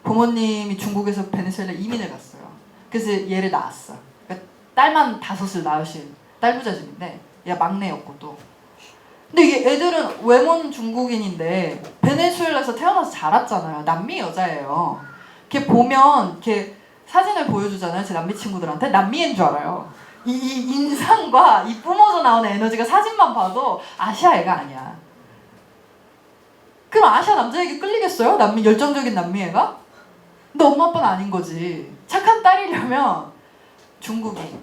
부모님이 중국에서 베네수엘라 이민을 갔어요. 그래서 얘를 낳았어. 그러니까 딸만 5을 낳으신 딸부자집인데 얘가 막내였고 또. 근데 이게 애들은 외모는 중국인인데 베네수엘라에서 태어나서 자랐잖아요. 남미 여자예요. 이렇게 보면 이렇게 사진을 보여주잖아요. 제 남미 친구들한테. 남미인 줄 알아요. 이 인상과 이 뿜어져 나오는 에너지가 사진만 봐도 아시아 애가 아니야. 그럼 아시아 남자에게 끌리겠어요? 열정적인 남미 애가? 근데 엄마 아빠는 아닌 거지. 착한 딸이려면 중국인,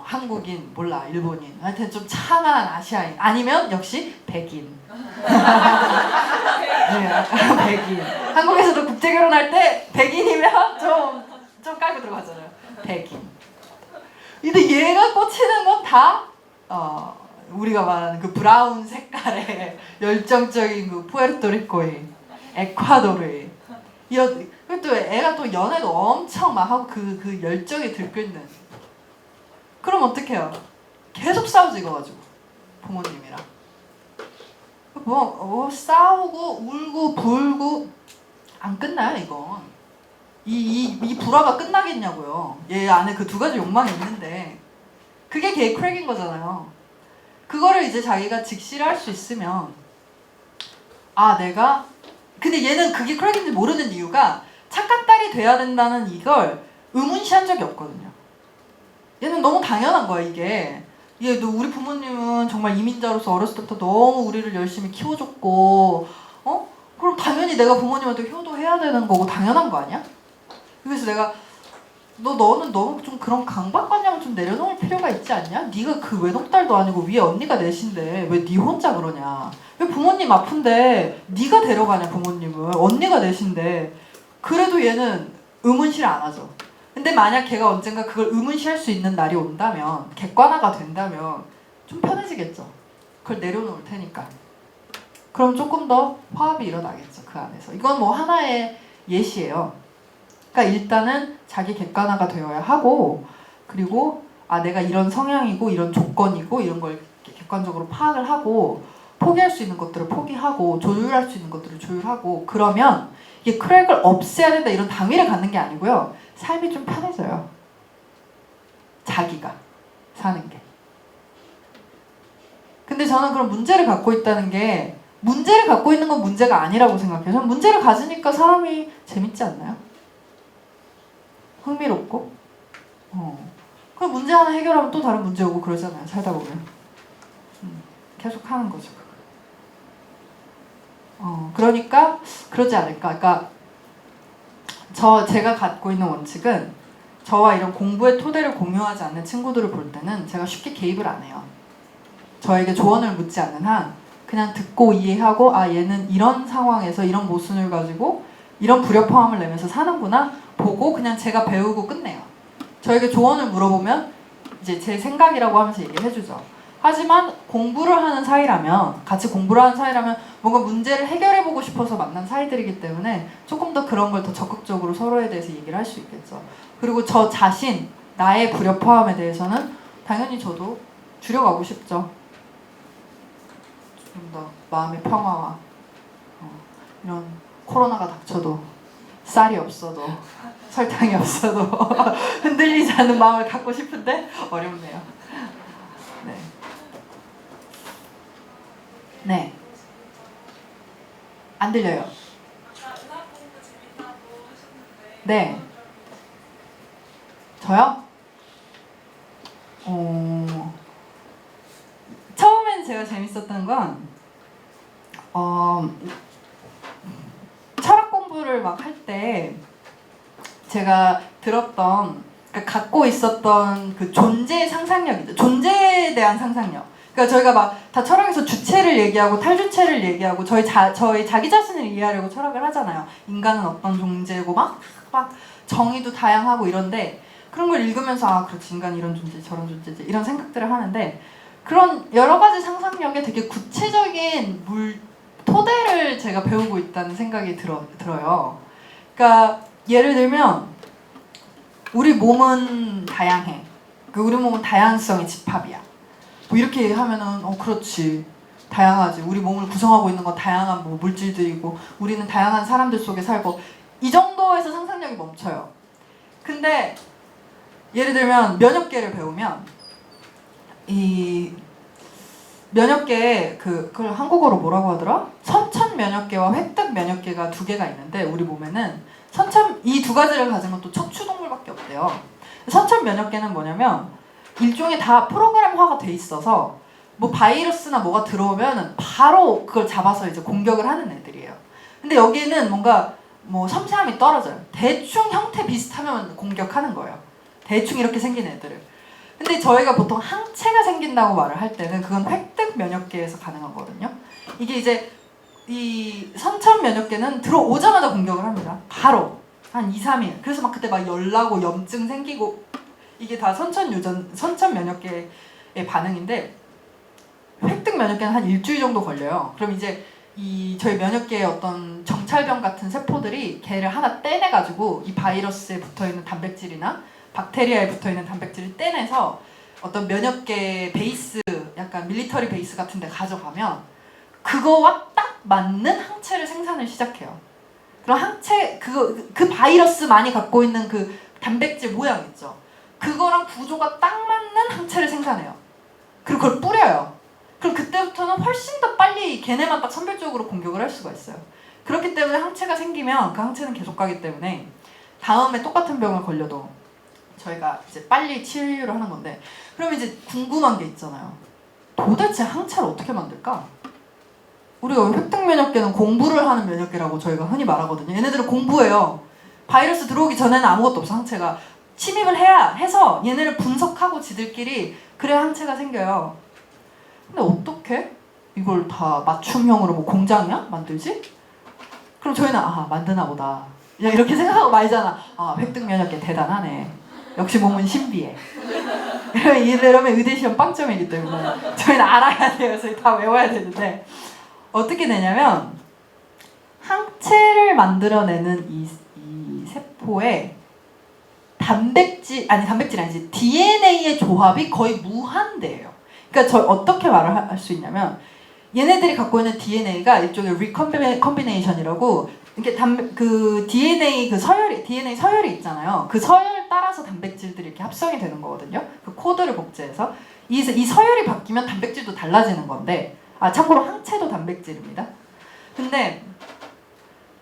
한국인, 몰라, 일본인, 하여튼 좀 찬란한 아시아인, 아니면 역시 백인. 네, 백인. 한국에서도 국제 결혼할 때 백인이면 좀 깔고 들어가잖아요. 백인. 근데 얘가 꽂히는 건 다 우리가 말하는 그 브라운 색깔의 열정적인 그 푸에르토리코인, 에콰도르인. 또 애가 또 연애도 엄청 막 하고 그 열정이 들끓는. 그럼 어떡해요? 계속 싸우지 이거 가지고 부모님이랑. 싸우고 울고 불고 안 끝나요 이건. 이 불화가 끝나겠냐고요. 얘 안에 그 2가지 욕망이 있는데 그게 걔의 크랙인 거잖아요. 그거를 이제 자기가 직시를 할 수 있으면 근데 얘는 그게 크랙인지 모르는 이유가 착한 딸이 돼야 된다는 이걸 의문시한 적이 없거든요. 얘는 너무 당연한 거야 이게. 우리 부모님은 정말 이민자로서 어렸을 때부터 너무 우리를 열심히 키워줬고 그럼 당연히 내가 부모님한테 효도해야 되는 거고 당연한 거 아니야? 그래서 내가 너는 너무 좀 그런 강박관념을 좀 내려놓을 필요가 있지 않냐? 네가 그 외동딸도 아니고 위에 언니가 넷인데 왜 네 혼자 그러냐? 왜 부모님 아픈데 네가 데려가냐 부모님을? 언니가 넷인데. 그래도 얘는 의문실 안 하죠. 근데 만약 걔가 언젠가 그걸 의문시할 수 있는 날이 온다면, 객관화가 된다면 좀 편해지겠죠. 그걸 내려놓을 테니까. 그럼 조금 더 화합이 일어나겠죠. 그 안에서. 이건 뭐 하나의 예시예요. 그러니까 일단은 자기 객관화가 되어야 하고, 그리고 내가 이런 성향이고 이런 조건이고 이런 걸 객관적으로 파악을 하고, 포기할 수 있는 것들을 포기하고 조율할 수 있는 것들을 조율하고, 그러면 이게 크랙을 없애야 된다 이런 당위를 갖는 게 아니고요. 삶이 좀 편해져요. 자기가 사는 게. 근데 저는 그런 문제를 갖고 있다는 게, 문제를 갖고 있는 건 문제가 아니라고 생각해요. 저는 문제를 가지니까 사람이 재밌지 않나요? 흥미롭고. 그럼 문제 하나 해결하면 또 다른 문제 오고 그러잖아요. 살다 보면. 계속 하는 거죠. 그러니까 그러지 않을까. 그러니까 제가 갖고 있는 원칙은, 저와 이런 공부의 토대를 공유하지 않는 친구들을 볼 때는 제가 쉽게 개입을 안 해요. 저에게 조언을 묻지 않는 한 그냥 듣고 이해하고 아 얘는 이런 상황에서 이런 모순을 가지고 이런 불협화음을 내면서 사는구나 보고 그냥 제가 배우고 끝내요. 저에게 조언을 물어보면 이제 제 생각이라고 하면서 얘기를 해주죠. 하지만 공부를 하는 사이라면 같이 공부를 하는 사이라면 뭔가 문제를 해결해보고 싶어서 만난 사이들이기 때문에 조금 더 그런 걸 더 적극적으로 서로에 대해서 얘기를 할 수 있겠죠. 그리고 저 자신 나의 불협화음에 대해서는 당연히 저도 줄여가고 싶죠. 좀 더 마음의 평화와 이런 코로나가 닥쳐도 쌀이 없어도 설탕이 없어도 흔들리지 않는 마음을 갖고 싶은데 어렵네요. 네. 네. 안 들려요. 네. 저요? 처음엔 제가 재밌었던 건 철학 공부를 막 할 때 제가 들었던 그러니까 갖고 있었던 그 존재 상상력이죠. 존재에 대한 상상력. 그러니까 저희가 막 다 철학에서 주체를 얘기하고 탈주체를 얘기하고 저희 자기 자신을 이해하려고 철학을 하잖아요. 인간은 어떤 존재고 막 정의도 다양하고 이런데 그런 걸 읽으면서 아 그렇지 인간 이런 존재 저런 존재지 이런 생각들을 하는데 그런 여러 가지 상상력에 되게 구체적인 토대를 제가 배우고 있다는 생각이 들어요. 그러니까 예를 들면 우리 몸은 다양해. 우리 몸은 다양성의 집합이야. 뭐 이렇게 하면은 그렇지 다양하지. 우리 몸을 구성하고 있는 건 다양한 뭐 물질들이고 우리는 다양한 사람들 속에 살고 이 정도에서 상상력이 멈춰요. 근데 예를 들면 면역계를 배우면 이 면역계에 그걸 한국어로 뭐라고 하더라? 선천 면역계와 획득 면역계가 두 개가 있는데 우리 몸에는 이 두 가지를 가진 건 또 척추동물밖에 없대요. 선천 면역계는 뭐냐면 일종의 다 프로그램화가 돼 있어서 뭐 바이러스나 뭐가 들어오면 바로 그걸 잡아서 이제 공격을 하는 애들이에요. 근데 여기는 뭔가 뭐 섬세함이 떨어져요. 대충 형태 비슷하면 공격하는 거예요. 대충 이렇게 생긴 애들을. 근데 저희가 보통 항체가 생긴다고 말을 할 때는 그건 획득 면역계에서 가능하거든요. 이게 이제 이 선천 면역계는 들어오자마자 공격을 합니다. 바로 한 2, 3일. 그래서 막 그때 막 열나고 염증 생기고 이게 다 선천 면역계의 반응인데 획득 면역계는 한 일주일 정도 걸려요. 그럼 이제 저희 면역계의 어떤 정찰병 같은 세포들이 걔를 하나 떼내가지고 이 바이러스에 붙어있는 단백질이나 박테리아에 붙어있는 단백질을 떼내서 어떤 면역계 베이스, 약간 밀리터리 베이스 같은 데 가져가면 그거와 딱 맞는 항체를 생산을 시작해요. 그럼 항체, 그 바이러스만이 갖고 있는 그 단백질 모양 있죠? 그거랑 구조가 딱 맞는 항체를 생산해요. 그리고 그걸 뿌려요. 그럼 그때부터는 훨씬 더 빨리 걔네만 딱 선별적으로 공격을 할 수가 있어요. 그렇기 때문에 항체가 생기면 그 항체는 계속 가기 때문에 다음에 똑같은 병을 걸려도 저희가 이제 빨리 치료를 하는 건데 그럼 이제 궁금한 게 있잖아요. 도대체 항체를 어떻게 만들까? 우리가 획득 면역계는 공부를 하는 면역계라고 저희가 흔히 말하거든요. 얘네들은 공부해요. 바이러스 들어오기 전에는 아무것도 없어. 항체가 침입을 해서 얘네를 분석하고 지들끼리 그래야 항체가 생겨요. 근데 어떻게 이걸 다 맞춤형으로 뭐 공장이야? 만들지? 그럼 저희는 만드나 보다. 이렇게 생각하고 말잖아. 획득 면역계 대단하네. 역시 몸은 신비해. 이러면 의대시험 빵점이기 때문에 저희는 알아야 돼요. 저희 다 외워야 되는데 어떻게 되냐면 항체를 만들어내는 이 세포에 단백질이 아니지 DNA의 조합이 거의 무한대예요. 그러니까 어떻게 말을 할 수 있냐면 얘네들이 갖고 있는 DNA가 일종의 리컴비네이션이라고 이렇게 그 DNA DNA 서열이 있잖아요. 그 서열 따라서 단백질들이 이렇게 합성이 되는 거거든요. 그 코드를 복제해서 이 서열이 바뀌면 단백질도 달라지는 건데 참고로 항체도 단백질입니다. 근데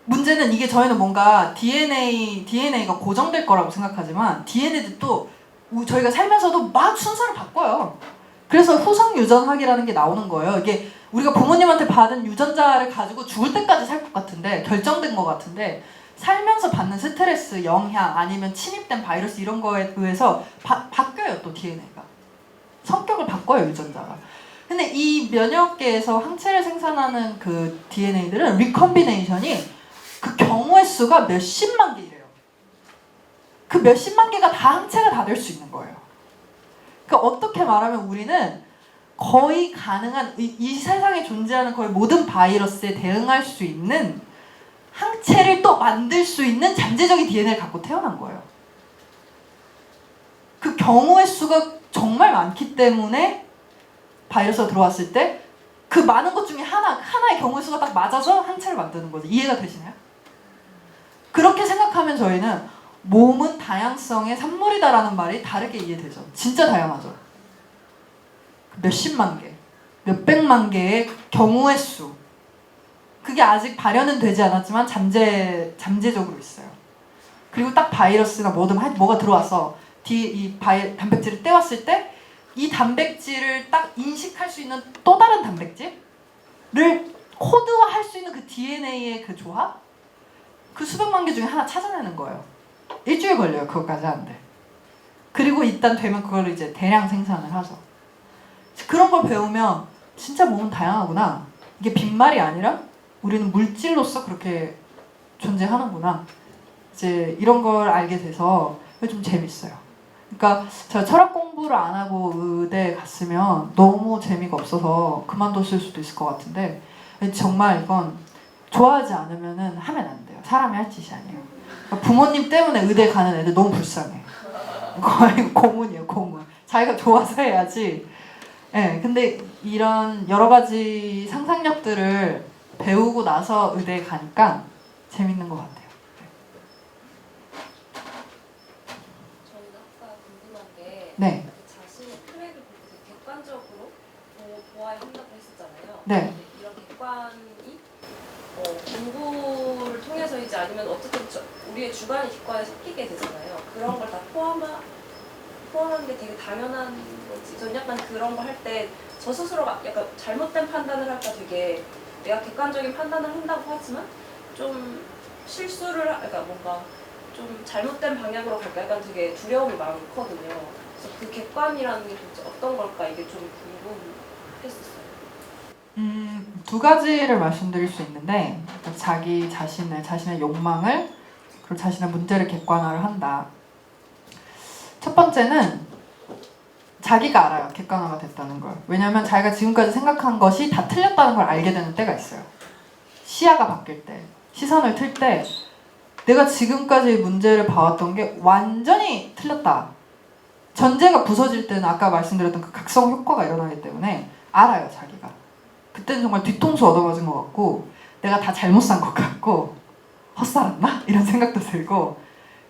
문제는 이게 저희는 뭔가 DNA가 고정될 거라고 생각하지만 DNA도 또 저희가 살면서도 막 순서를 바꿔요. 그래서 후성 유전학이라는 게 나오는 거예요. 이게 우리가 부모님한테 받은 유전자를 가지고 죽을 때까지 살 것 같은데 결정된 것 같은데 살면서 받는 스트레스, 영향 아니면 침입된 바이러스 이런 거에 의해서 바뀌어요. 또 DNA가 성격을 바꿔요 유전자가. 근데 이 면역계에서 항체를 생산하는 그 DNA들은 리컨비네이션이 그 경우의 수가 몇십만 개이래요. 그 몇십만 개가 다 항체가 다 될 수 있는 거예요. 그러니까 어떻게 말하면 우리는 거의 가능한 이 세상에 존재하는 거의 모든 바이러스에 대응할 수 있는 항체를 또 만들 수 있는 잠재적인 DNA를 갖고 태어난 거예요. 그 경우의 수가 정말 많기 때문에 바이러스가 들어왔을 때 그 많은 것 중에 하나의 경우의 수가 딱 맞아서 항체를 만드는 거죠. 이해가 되시나요? 그렇게 생각하면 저희는 몸은 다양성의 산물이다라는 말이 다르게 이해되죠. 진짜 다양하죠. 몇십만 개, 몇백만 개의 경우의 수. 그게 아직 발현은 되지 않았지만 잠재적으로 있어요. 그리고 딱 바이러스나 뭐가 들어와서 단백질을 떼왔을 때 이 단백질을 딱 인식할 수 있는 또 다른 단백질을 코드화할 수 있는 그 DNA의 그 조합? 그 수백만 개 중에 하나 찾아내는 거예요. 일주일 걸려요. 그것까지 하는데. 그리고 일단 되면 그걸 이제 대량 생산을 하죠. 그런 걸 배우면 진짜 몸은 다양하구나. 이게 빈말이 아니라 우리는 물질로서 그렇게 존재하는구나. 이제 이런 걸 알게 돼서 좀 재밌어요. 그러니까 제가 철학 공부를 안 하고 의대에 갔으면 너무 재미가 없어서 그만뒀을 수도 있을 것 같은데 정말 이건 좋아하지 않으면은 하면 안 돼요. 사람이 할 짓이 아니에요. 그러니까 부모님 때문에 의대 가는 애들 너무 불쌍해. 거의 고문이에요, 고문. 자기가 좋아서 해야지. 네, 근데 이런 여러 가지 상상력들을 배우고 나서 의대에 가니까 재밌는 것 같아요. 저는 아까 궁금한 게 네. 자신의 트랙을 볼 때 객관적으로 보아야 한다고 했었잖아요. 네. 이런 객관이 공부를 통해서이지 아니면 어쨌든 우리의 주관이 객관에 섞이게 되잖아요. 그런 걸 다 포함하는 게 되게 당연한 거지. 전 약간 그런 거 할 때 저 스스로가 약간 잘못된 판단을 할까 되게 내가 객관적인 판단을 한다고 하지만 좀 그러니까 뭔가 좀 잘못된 방향으로 갈까 약간 되게 두려움이 많거든요. 그래서 그 객관이라는 게 도대체 어떤 걸까 이게 좀 궁금했었어요. 두 가지를 말씀드릴 수 있는데 자기 자신의 욕망을 그리고 자신의 문제를 객관화를 한다. 첫 번째는 자기가 알아요. 객관화가 됐다는 걸. 왜냐하면 자기가 지금까지 생각한 것이 다 틀렸다는 걸 알게 되는 때가 있어요. 시야가 바뀔 때, 시선을 틀 때 내가 지금까지 문제를 봐왔던 게 완전히 틀렸다. 전제가 부서질 때는 아까 말씀드렸던 그 각성 효과가 일어나기 때문에 알아요, 자기가. 그때는 정말 뒤통수 얻어맞은 것 같고 내가 다 잘못 산 것 같고 헛살았나? 이런 생각도 들고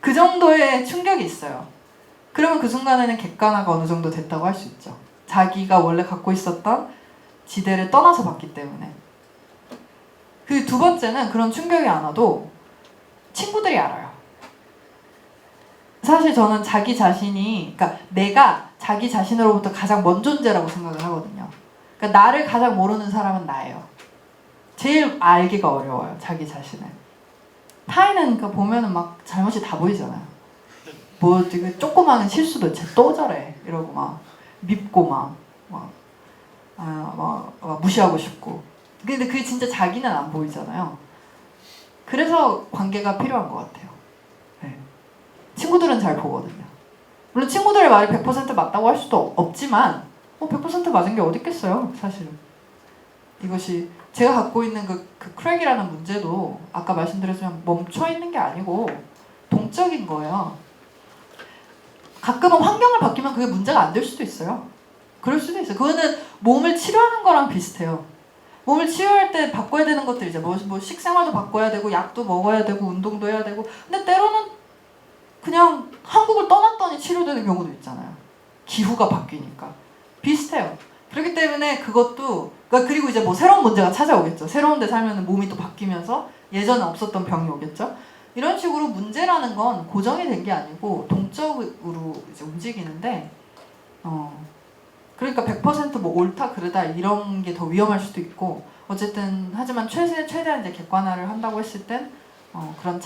그 정도의 충격이 있어요. 그러면 그 순간에는 객관화가 어느 정도 됐다고 할 수 있죠. 자기가 원래 갖고 있었던 지대를 떠나서 봤기 때문에. 그 두 번째는 그런 충격이 안 와도 친구들이 알아요. 사실 저는 자기 자신이, 그러니까 내가 자기 자신으로부터 가장 먼 존재라고 생각을 하거든요. 그러니까 나를 가장 모르는 사람은 나예요. 제일 알기가 어려워요, 자기 자신을. 타인은 그러니까 보면은 막 잘못이 다 보이잖아요. 뭐 되게 조그마한 실수도 쟤 또 저래 이러고 막 밉고 막 무시하고 싶고. 근데 그게 진짜 자기는 안 보이잖아요. 그래서 관계가 필요한 것 같아요. 네. 친구들은 잘 보거든요. 물론 친구들의 말이 100% 맞다고 할 수도 없지만 100% 맞은 게 어디 있겠어요, 사실은. 이것이 제가 갖고 있는 그 크랙이라는 문제도 아까 말씀드렸지만 멈춰 있는 게 아니고 동적인 거예요. 가끔은 환경을 바뀌면 그게 문제가 안 될 수도 있어요. 그럴 수도 있어요. 그거는 몸을 치료하는 거랑 비슷해요. 몸을 치료할 때 바꿔야 되는 것들이죠. 뭐 식생활도 바꿔야 되고 약도 먹어야 되고 운동도 해야 되고. 근데 때로는 그냥 한국을 떠났더니 치료되는 경우도 있잖아요. 기후가 바뀌니까. 비슷해요. 그렇기 때문에 그것도 그리고 이제 뭐 새로운 문제가 찾아오겠죠. 새로운 데 살면 몸이 또 바뀌면서 예전에 없었던 병이 오겠죠. 이런 식으로 문제라는 건 고정이 된 게 아니고 동적으로 이제 움직이는데 그러니까 100% 뭐 옳다 그르다 이런 게 더 위험할 수도 있고 어쨌든 하지만 최대한 이제 객관화를 한다고 했을 땐 그런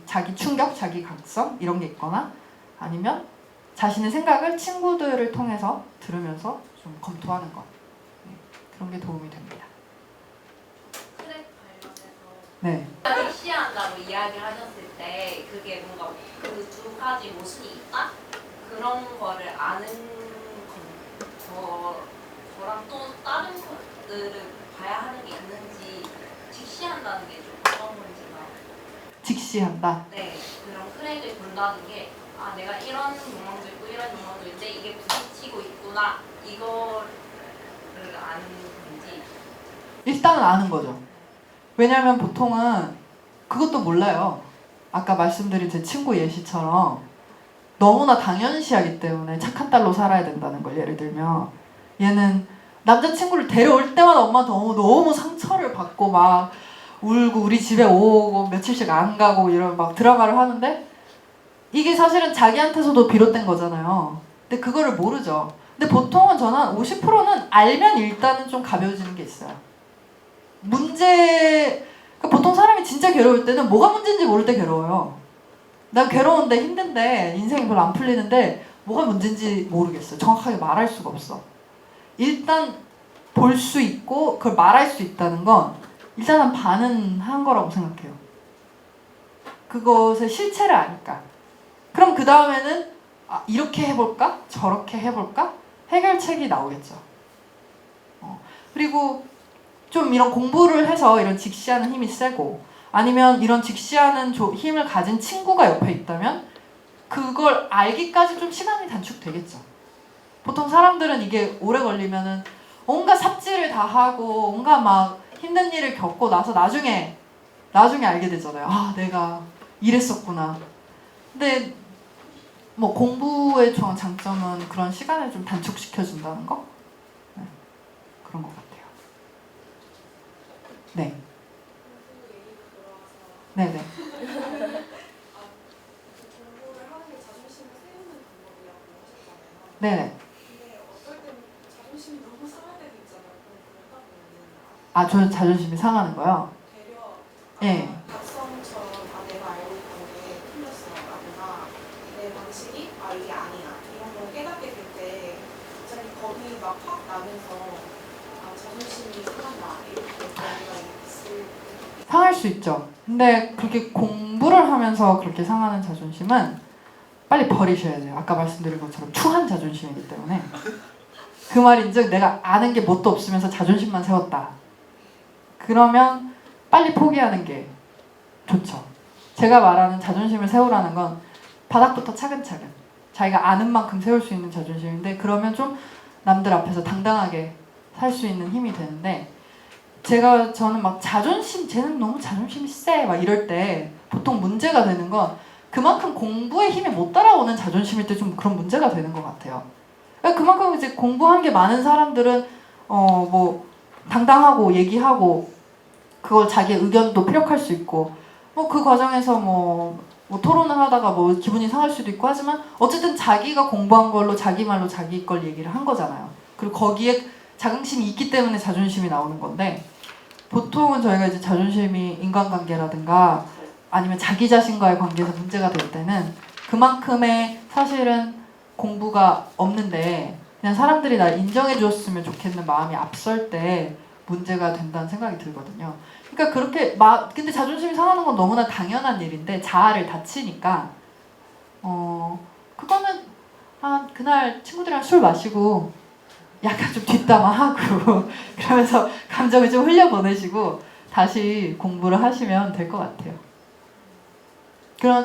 자기 충격, 자기 각성 이런 게 있거나 아니면 자신의 생각을 친구들을 통해서 들으면서 좀 검토하는 것. 그런 게 도움이 됩니다. 트랙 관련해서 네. 직시한다고 이야기를 하셨을 때 그게 뭔가 그 두 가지 모습이 있다? 그런 거를 아는 저랑 또 다른 것들을 봐야 하는 게 있는지 직시한다는 게 좀 어떤 건지가 직시한다. 네 그런 트랙을 본다는 게 아 내가 이런 욕망도 있고 이런 욕망도 있는데 이게 부딪히고 있구나 이거를 아는 건지 일단은 아는 거죠. 왜냐하면 보통은 그것도 몰라요. 아까 말씀드린 제 친구 예시처럼 너무나 당연시하기 때문에 착한 딸로 살아야 된다는 걸 예를 들면 얘는 남자친구를 데려올 때마다 엄마한테 너무 상처를 받고 막 울고 우리 집에 오고 며칠씩 안 가고 이런 막 드라마를 하는데 이게 사실은 자기한테서도 비롯된 거잖아요. 근데 그거를 모르죠. 근데 보통은 저는 50%는 알면 일단은 좀 가벼워지는 게 있어요. 그러니까 보통 사람이 진짜 괴로울 때는 뭐가 문제인지 모를 때 괴로워요. 난 괴로운데 힘든데 인생이 별로 안 풀리는데 뭐가 문제인지 모르겠어요. 정확하게 말할 수가 없어. 일단 볼 수 있고 그걸 말할 수 있다는 건 일단은 반은 한 거라고 생각해요. 그것의 실체를 아니까. 그럼 그 다음에는 이렇게 해볼까? 저렇게 해볼까? 해결책이 나오겠죠. 그리고 좀 이런 공부를 해서 이런 직시하는 힘이 세고 아니면 이런 직시하는 힘을 가진 친구가 옆에 있다면 그걸 알기까지 좀 시간이 단축되겠죠. 보통 사람들은 이게 오래 걸리면은 온갖 삽질을 다 하고 온갖 막 힘든 일을 겪고 나서 나중에 알게 되잖아요. 아, 내가 이랬었구나. 근데 뭐 공부의 장점은 그런 시간을 좀 단축시켜준다는 거? 네, 그런 것 같아요. 네. 네네. 공부를 하는 게 자존심을 세우는 방법이라고 하셨잖아요. 네네. 근데 어떨 때는 자존심이 너무 상할 때도 있잖아요. 그러다 보면 아, 저 자존심이 상하는 거요? 되려 예. 각성처럼 내가 알고 있던 게 틀렸어라거나 내 방식이 이게 아니야 이런 걸 깨닫게 될 때 갑자기 겁이 막 확 나면서 자존심이 상한다 이렇게 얘기가 있을 때 상할 수 있죠. 근데 그렇게 공부를 하면서 그렇게 상하는 자존심은 빨리 버리셔야 돼요. 아까 말씀드린 것처럼 추한 자존심이기 때문에. 그 말인즉 내가 아는 게 뭣도 없으면서 자존심만 세웠다. 그러면 빨리 포기하는 게 좋죠. 제가 말하는 자존심을 세우라는 건 바닥부터 차근차근 자기가 아는 만큼 세울 수 있는 자존심인데 그러면 좀 남들 앞에서 당당하게 살 수 있는 힘이 되는데 저는 막 쟤는 너무 자존심이 세 막 이럴 때 보통 문제가 되는 건 그만큼 공부에 힘이 못 따라오는 자존심일 때 좀 그런 문제가 되는 것 같아요. 그러니까 그만큼 이제 공부한 게 많은 사람들은 뭐 당당하고 얘기하고 그걸 자기 의견도 피력할 수 있고 뭐 그 과정에서 뭐 토론을 하다가 뭐 기분이 상할 수도 있고 하지만 어쨌든 자기가 공부한 걸로 자기 말로 자기 걸 얘기를 한 거잖아요. 그리고 거기에 자긍심이 있기 때문에 자존심이 나오는 건데 보통은 저희가 이제 자존심이 인간관계라든가 아니면 자기 자신과의 관계에서 문제가 될 때는 그만큼의 사실은 공부가 없는데 그냥 사람들이 날 인정해 줬으면 좋겠는 마음이 앞설 때 문제가 된다는 생각이 들거든요. 그러니까 그렇게 근데 자존심이 상하는 건 너무나 당연한 일인데 자아를 다치니까 그거는 그날 친구들이랑 술 마시고 약간 좀 뒷담화하고 그러면서 감정을 좀 흘려보내시고 다시 공부를 하시면 될 것 같아요.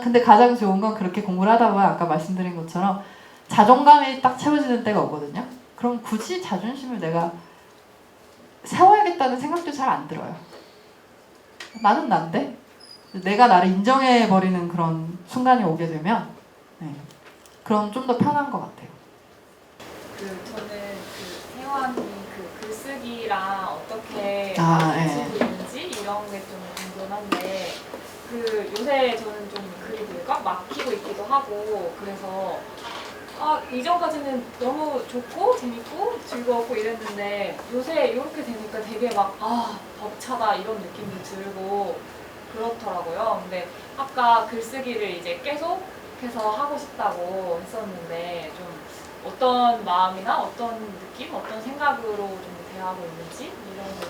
근데 가장 좋은 건 그렇게 공부를 하다 보면 아까 말씀드린 것처럼 자존감이 딱 채워지는 때가 오거든요. 그럼 굳이 자존심을 내가 세워야겠다는 생각도 잘 안 들어요. 나는 난데? 내가 나를 인정해버리는 그런 순간이 오게 되면 그럼 좀 더 편한 것 같아요. 저는 세환이 글쓰기랑 어떻게 예. 가르치고 있는지 이런 게 좀 궁금한데 요새 저는 좀 글이 되게 꽉 막히고 있기도 하고 그래서 이전까지는 너무 좋고 재밌고 즐거웠고 이랬는데 요새 이렇게 되니까 되게 막 벅차다 이런 느낌도 들고 그렇더라고요. 근데 아까 글쓰기를 이제 계속해서 하고 싶다고 했었는데 좀 어떤 마음이나 어떤 느낌, 어떤 생각으로 좀 대하고 있는지 이런 걸 좀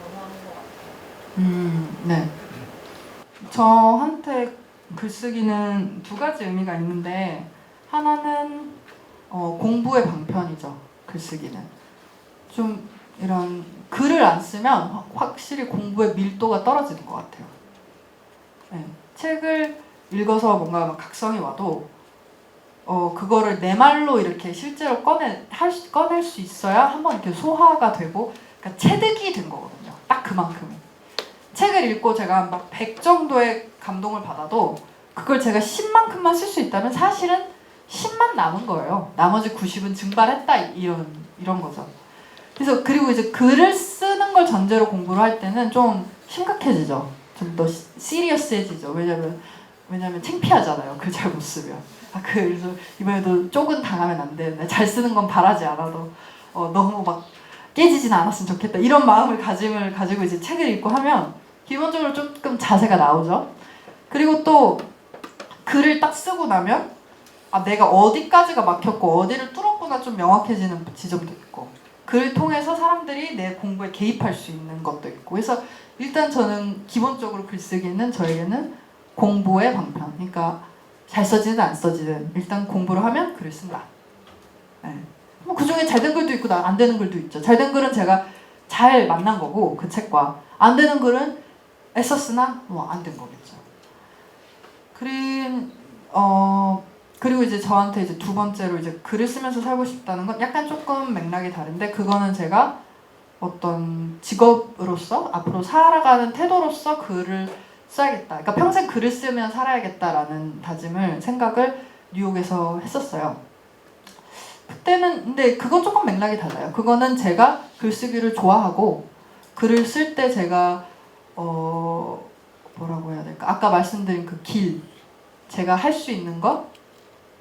궁금한 것 같아요. 네. 저한테 글쓰기는 두 가지 의미가 있는데 하나는 공부의 방편이죠. 글쓰기는 좀 이런 글을 안 쓰면 확실히 공부의 밀도가 떨어지는 것 같아요. 네. 책을 읽어서 뭔가 막 각성이 와도 그거를 내 말로 이렇게 실제로 꺼낼 수 있어야 한번 이렇게 소화가 되고, 그러니까 체득이 된 거거든요. 딱 그만큼이. 책을 읽고 제가 막 100 정도의 감동을 받아도 그걸 제가 10만큼만 쓸 수 있다면 사실은 10만 남은 거예요. 나머지 90은 증발했다 이런 거죠. 그래서 그리고 이제 글을 쓰는 걸 전제로 공부를 할 때는 좀 심각해지죠. 좀 더 시리어스해지죠. 왜냐면 창피하잖아요. 글 잘 못 쓰면. 그래서 이번에도 쪽은 당하면 안 되는데 잘 쓰는 건 바라지 않아도 너무 막 깨지진 않았으면 좋겠다 이런 마음을 가지고 이제 책을 읽고 하면 기본적으로 조금 자세가 나오죠. 그리고 또 글을 딱 쓰고 나면 내가 어디까지가 막혔고 어디를 뚫었구나 좀 명확해지는 지점도 있고, 글을 통해서 사람들이 내 공부에 개입할 수 있는 것도 있고, 그래서 일단 저는 기본적으로 글쓰기는 저에게는 공부의 방편. 그러니까 잘 써지든 안 써지든 일단 공부를 하면 글을 쓴다. 네. 그 중에 잘 된 글도 있고 안 되는 글도 있죠. 잘 된 글은 제가 잘 만난 거고 그 책과, 안 되는 글은 애썼으나 안 된 거겠죠. 그리고 이제 저한테 이제 두 번째로 이제 글을 쓰면서 살고 싶다는 건 약간 조금 맥락이 다른데, 그거는 제가 어떤 직업으로서 앞으로 살아가는 태도로서 글을 써야겠다. 그러니까 평생 글을 쓰면 살아야겠다라는 생각을 뉴욕에서 했었어요. 그때는 근데 그건 조금 맥락이 달라요. 그거는 제가 글쓰기를 좋아하고 글을 쓸 때 제가 뭐라고 해야 될까? 아까 말씀드린 그 길, 제가 할 수 있는 것,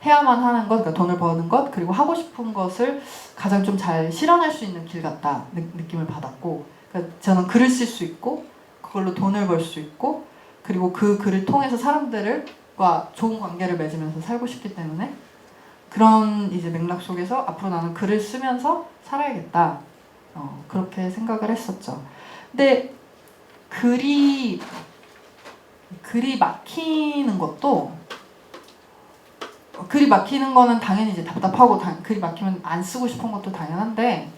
해야만 하는 것, 그러니까 돈을 버는 것, 그리고 하고 싶은 것을 가장 좀 잘 실현할 수 있는 길 같다 느낌을 받았고, 그러니까 저는 글을 쓸 수 있고 그걸로 돈을 벌 수 있고, 그리고 그 글을 통해서 사람들과 좋은 관계를 맺으면서 살고 싶기 때문에 그런 이제 맥락 속에서 앞으로 나는 글을 쓰면서 살아야겠다. 그렇게 생각을 했었죠. 근데 글이 막히는 것도, 글이 막히는 거는 당연히 이제 답답하고 글이 막히면 안 쓰고 싶은 것도 당연한데,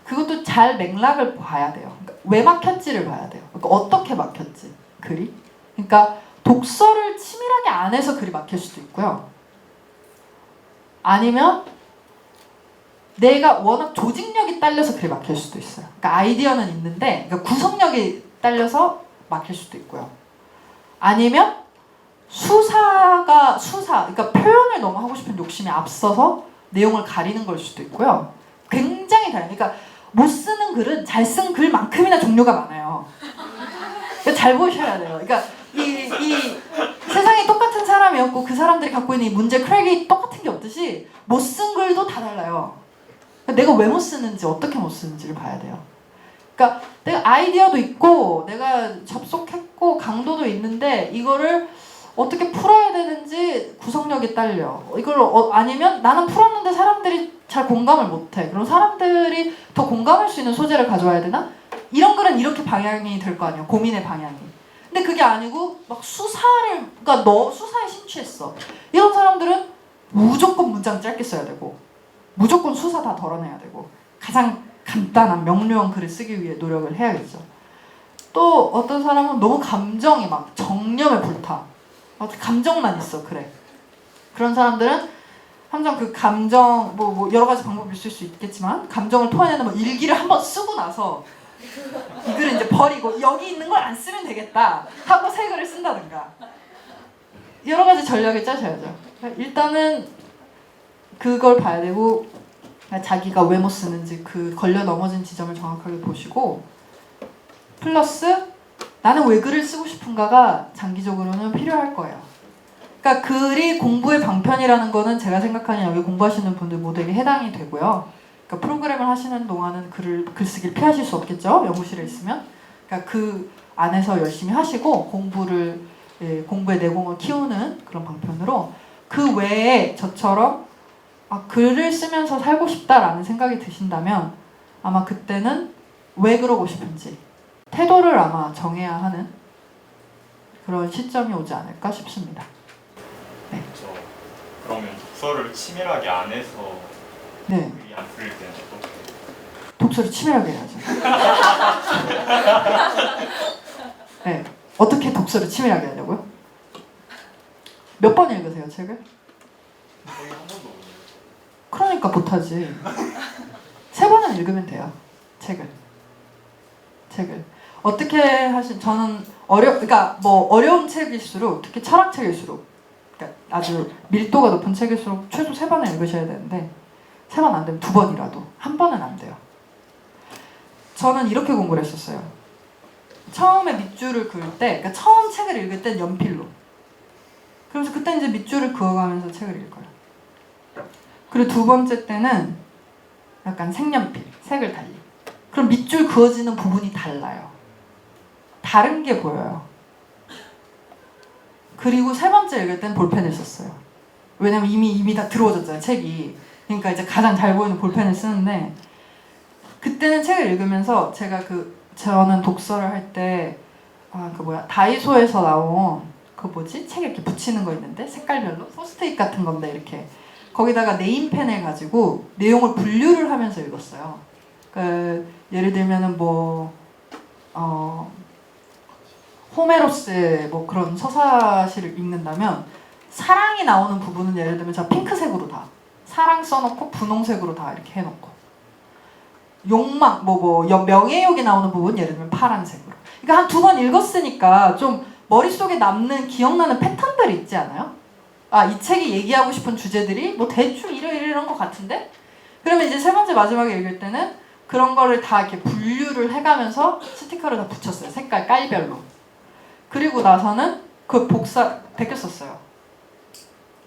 그것도 잘 맥락을 봐야 돼요. 그러니까 왜 막혔지를 봐야 돼요. 그러니까 어떻게 막혔지 글이. 그러니까 독서를 치밀하게 안 해서 글이 막힐 수도 있고요. 아니면 내가 워낙 조직력이 딸려서 글이 막힐 수도 있어요. 그러니까 아이디어는 있는데 그러니까 구성력이 딸려서 막힐 수도 있고요. 아니면 그러니까 표현을 너무 하고 싶은 욕심이 앞서서 내용을 가리는 걸 수도 있고요. 굉장히 다양해요. 그러니까 못 쓰는 글은 잘 쓴 글만큼이나 종류가 많아요. 그러니까 잘 보셔야 돼요. 그러니까 이 세상에 똑같은 사람이었고 그 사람들이 갖고 있는 이 문제 크랙이 똑같은 게 없듯이 못 쓴 글도 다 달라요. 그러니까 내가 왜 못 쓰는지, 어떻게 못 쓰는지를 봐야 돼요. 그러니까 내가 아이디어도 있고 내가 접속했고 강도도 있는데 이거를 어떻게 풀어야 되는지 구성력이 딸려. 이걸 아니면 나는 풀었는데 사람들이 잘 공감을 못해. 그럼 사람들이 더 공감할 수 있는 소재를 가져와야 되나? 이런 글은 이렇게 방향이 될 거 아니에요. 고민의 방향이. 근데 그게 아니고 막 그러니까 너 수사에 심취했어. 이런 사람들은 무조건 문장 짧게 써야 되고 무조건 수사 다 덜어내야 되고 가장 간단한 명료한 글을 쓰기 위해 노력을 해야겠죠. 또 어떤 사람은 너무 감정이 막 정념에 불타. 감정만 있어. 그래. 그런 사람들은 항상 그 감정 뭐 여러 가지 방법이 있을 수 있겠지만 감정을 토해내는 뭐 일기를 한번 쓰고 나서 이 글을 이제 버리고 여기 있는 걸 안 쓰면 되겠다 하고 새 글을 쓴다든가 여러 가지 전략을 짜셔야죠. 일단은 그걸 봐야 되고 자기가 왜 못 쓰는지 그 걸려 넘어진 지점을 정확하게 보시고, 플러스 나는 왜 글을 쓰고 싶은가가 장기적으로는 필요할 거예요. 그러니까 글이 공부의 방편이라는 거는 제가 생각하는 여기 공부하시는 분들 모두에게 해당이 되고요. 그러니까 프로그램을 하시는 동안은 글쓰기를 피하실 수 없겠죠. 연구실에 있으면. 그러니까 그 안에서 열심히 하시고 공부의 내공을 키우는 그런 방편으로, 그 외에 저처럼 글을 쓰면서 살고 싶다라는 생각이 드신다면 아마 그때는 왜 그러고 싶은지 태도를 아마 정해야 하는 그런 시점이 오지 않을까 싶습니다. 그렇죠. 그러면 독서를 치밀하게 안 해서 네, 글이 안 풀릴 때는 어떻게? 독서를 치밀하게 해야죠. 네, 어떻게 독서를 치밀하게 하냐고요? 몇 번 읽으세요, 책을? 거의 한 번도 없네요. 그러니까 못하지. 3번은 읽으면 돼요. 책을. 어떻게 저는 그러니까 뭐 어려운 책일수록, 특히 철학책일수록, 그러니까 아주 밀도가 높은 책일수록 최소 3번은 읽으셔야 되는데 3번 안 되면 2번이라도, 1번은 안 돼요. 저는 이렇게 공부를 했었어요. 처음에 밑줄을 그을 때, 그러니까 처음 책을 읽을 땐 연필로. 그래서 그때 이제 밑줄을 그어가면서 책을 읽어요. 그리고 2번째 때는 약간 색연필, 색을 달리. 그럼 밑줄 그어지는 부분이 달라요. 다른 게 보여요. 그리고 3번째 읽을 땐 볼펜을 썼어요. 왜냐면 이미 다 들어오졌잖아요, 책이. 그러니까 이제 가장 잘 보이는 볼펜을 쓰는데, 그때는 책을 읽으면서 저는 독서를 할 때 다이소에서 나온 책에 이렇게 붙이는 거 있는데 색깔별로 포스트잇 같은 건데 이렇게 거기다가 네임펜을 가지고 내용을 분류를 하면서 읽었어요. 예를 들면은 호메로스의 그런 서사시를 읽는다면 사랑이 나오는 부분은 예를 들면 제가 핑크색으로 다 사랑 써놓고 분홍색으로 다 이렇게 해놓고, 욕망 명예욕이 나오는 부분 예를 들면 파란색으로. 그러니까 한 2번 읽었으니까 좀 머릿속에 남는 기억나는 패턴들이 있지 않아요? 이 책이 얘기하고 싶은 주제들이 대충 이런 것 같은데? 그러면 이제 3번째 마지막에 읽을 때는 그런 거를 다 이렇게 분류를 해가면서 스티커를 다 붙였어요. 색깔 깔별로. 그리고 나서는 그 베껴 썼어요.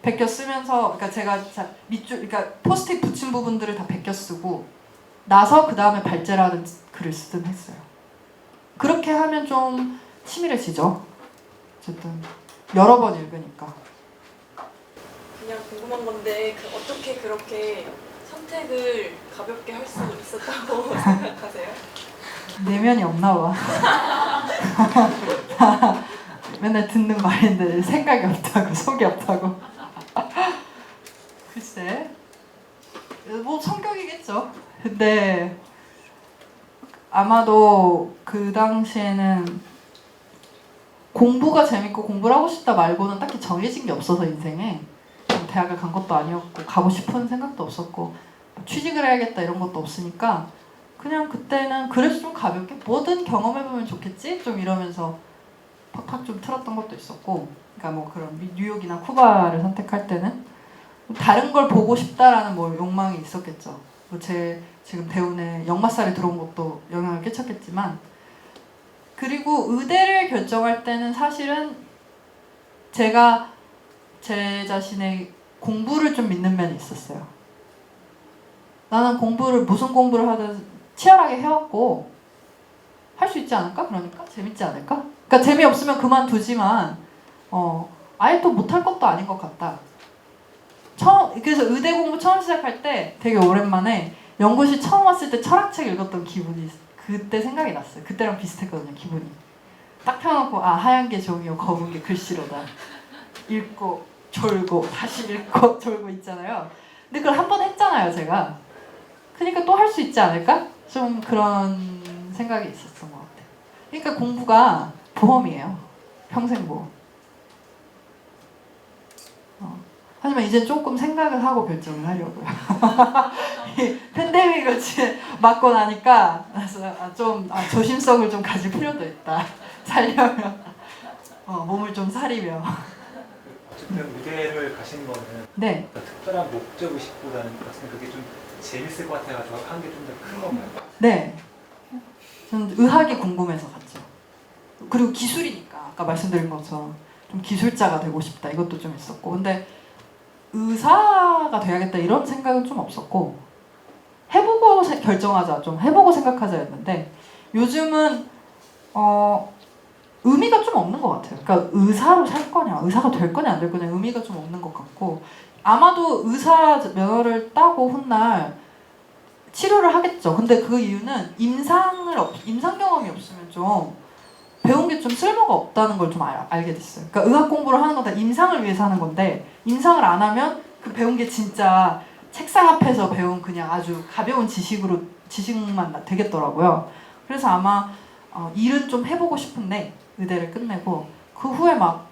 베껴 쓰면서, 그러니까 제가 그러니까 포스트잇 붙인 부분들을 다 베껴 쓰고 나서 그 다음에 발제라는 글을 쓰든 했어요. 그렇게 하면 좀 치밀해지죠. 어쨌든 여러 번 읽으니까. 그냥 궁금한 건데 어떻게 그렇게 선택을 가볍게 할 수 있었다고 생각하세요? 내면이 없나 봐. 맨날 듣는 말인데 생각이 없다고, 속이 없다고. 글쎄, 성격이겠죠. 근데 아마도 그 당시에는 공부가 재밌고 공부를 하고 싶다 말고는 딱히 정해진 게 없어서 인생에 대학을 간 것도 아니었고 가고 싶은 생각도 없었고 취직을 해야겠다 이런 것도 없으니까 그냥 그때는 그래서 좀 가볍게 뭐든 경험해보면 좋겠지? 좀 이러면서 팍팍 좀 틀었던 것도 있었고, 그러니까 그런 뉴욕이나 쿠바를 선택할 때는 다른 걸 보고 싶다라는 욕망이 있었겠죠. 제 지금 대운에 역마살이 들어온 것도 영향을 끼쳤겠지만, 그리고 의대를 결정할 때는 사실은 제가 제 자신의 공부를 좀 믿는 면이 있었어요. 나는 무슨 공부를 하든 치열하게 해왔고 할 수 있지 않을까? 그러니까 재밌지 않을까? 그러니까 재미없으면 그만두지만 아예 또 못할 것도 아닌 것 같다. 그래서 의대 공부 처음 시작할 때 되게 오랜만에 연구실 처음 왔을 때 철학책 읽었던 기분이 그때 생각이 났어요. 그때랑 비슷했거든요, 기분이. 딱 펴놓고 하얀 게 종이요 검은 게 글씨로다. 읽고 졸고 다시 읽고 졸고 있잖아요. 근데 그걸 한 번 했잖아요, 제가. 그러니까 또 할 수 있지 않을까? 좀 그런 생각이 있었던 것 같아요. 그러니까 공부가 보험이에요. 평생 보험. 하지만 이제 조금 생각을 하고 결정을 하려고요. 이 팬데믹을 맞고 나니까 좀 조심성을 좀 가질 필요도 있다. 살려면 몸을 좀 사리며. 어쨌든 의대를 가신 거는 네. 특별한 목적의식보다는 그게 좀 재밌을 것 같아가지고 한 게 좀 더 큰 건가요? 네. 저는 의학이 궁금해서 갔죠. 그리고 기술이니까 아까 말씀드린 것처럼 좀 기술자가 되고 싶다 이것도 좀 있었고, 근데 의사가 돼야겠다 이런 생각은 좀 없었고 해보고 결정하자, 좀 해보고 생각하자였는데 요즘은 의미가 좀 없는 것 같아요. 그러니까 의사로 살 거냐, 의사가 될 거냐 안 될 거냐 의미가 좀 없는 것 같고, 아마도 의사 면허를 따고 훗날 치료를 하겠죠. 근데 그 이유는 임상 경험이 없으면 좀 배운 게 좀 쓸모가 없다는 걸 좀 알게 됐어요. 그러니까 의학 공부를 하는 건 다 임상을 위해서 하는 건데 임상을 안 하면 그 배운 게 진짜 책상 앞에서 배운 그냥 아주 가벼운 지식만 되겠더라고요. 그래서 아마 일은 좀 해보고 싶은데 의대를 끝내고 그 후에 막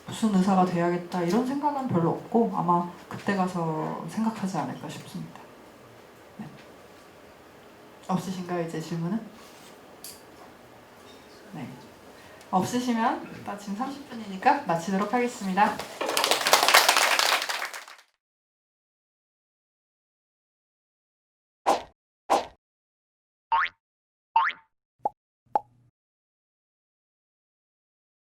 무슨 의사가 돼야겠다 이런 생각은 별로 없고 아마 그때 가서 생각하지 않을까 싶습니다. 네. 없으신가요 이제 질문은? 네. 없으시면 나 지금 30분이니까 마치도록 하겠습니다.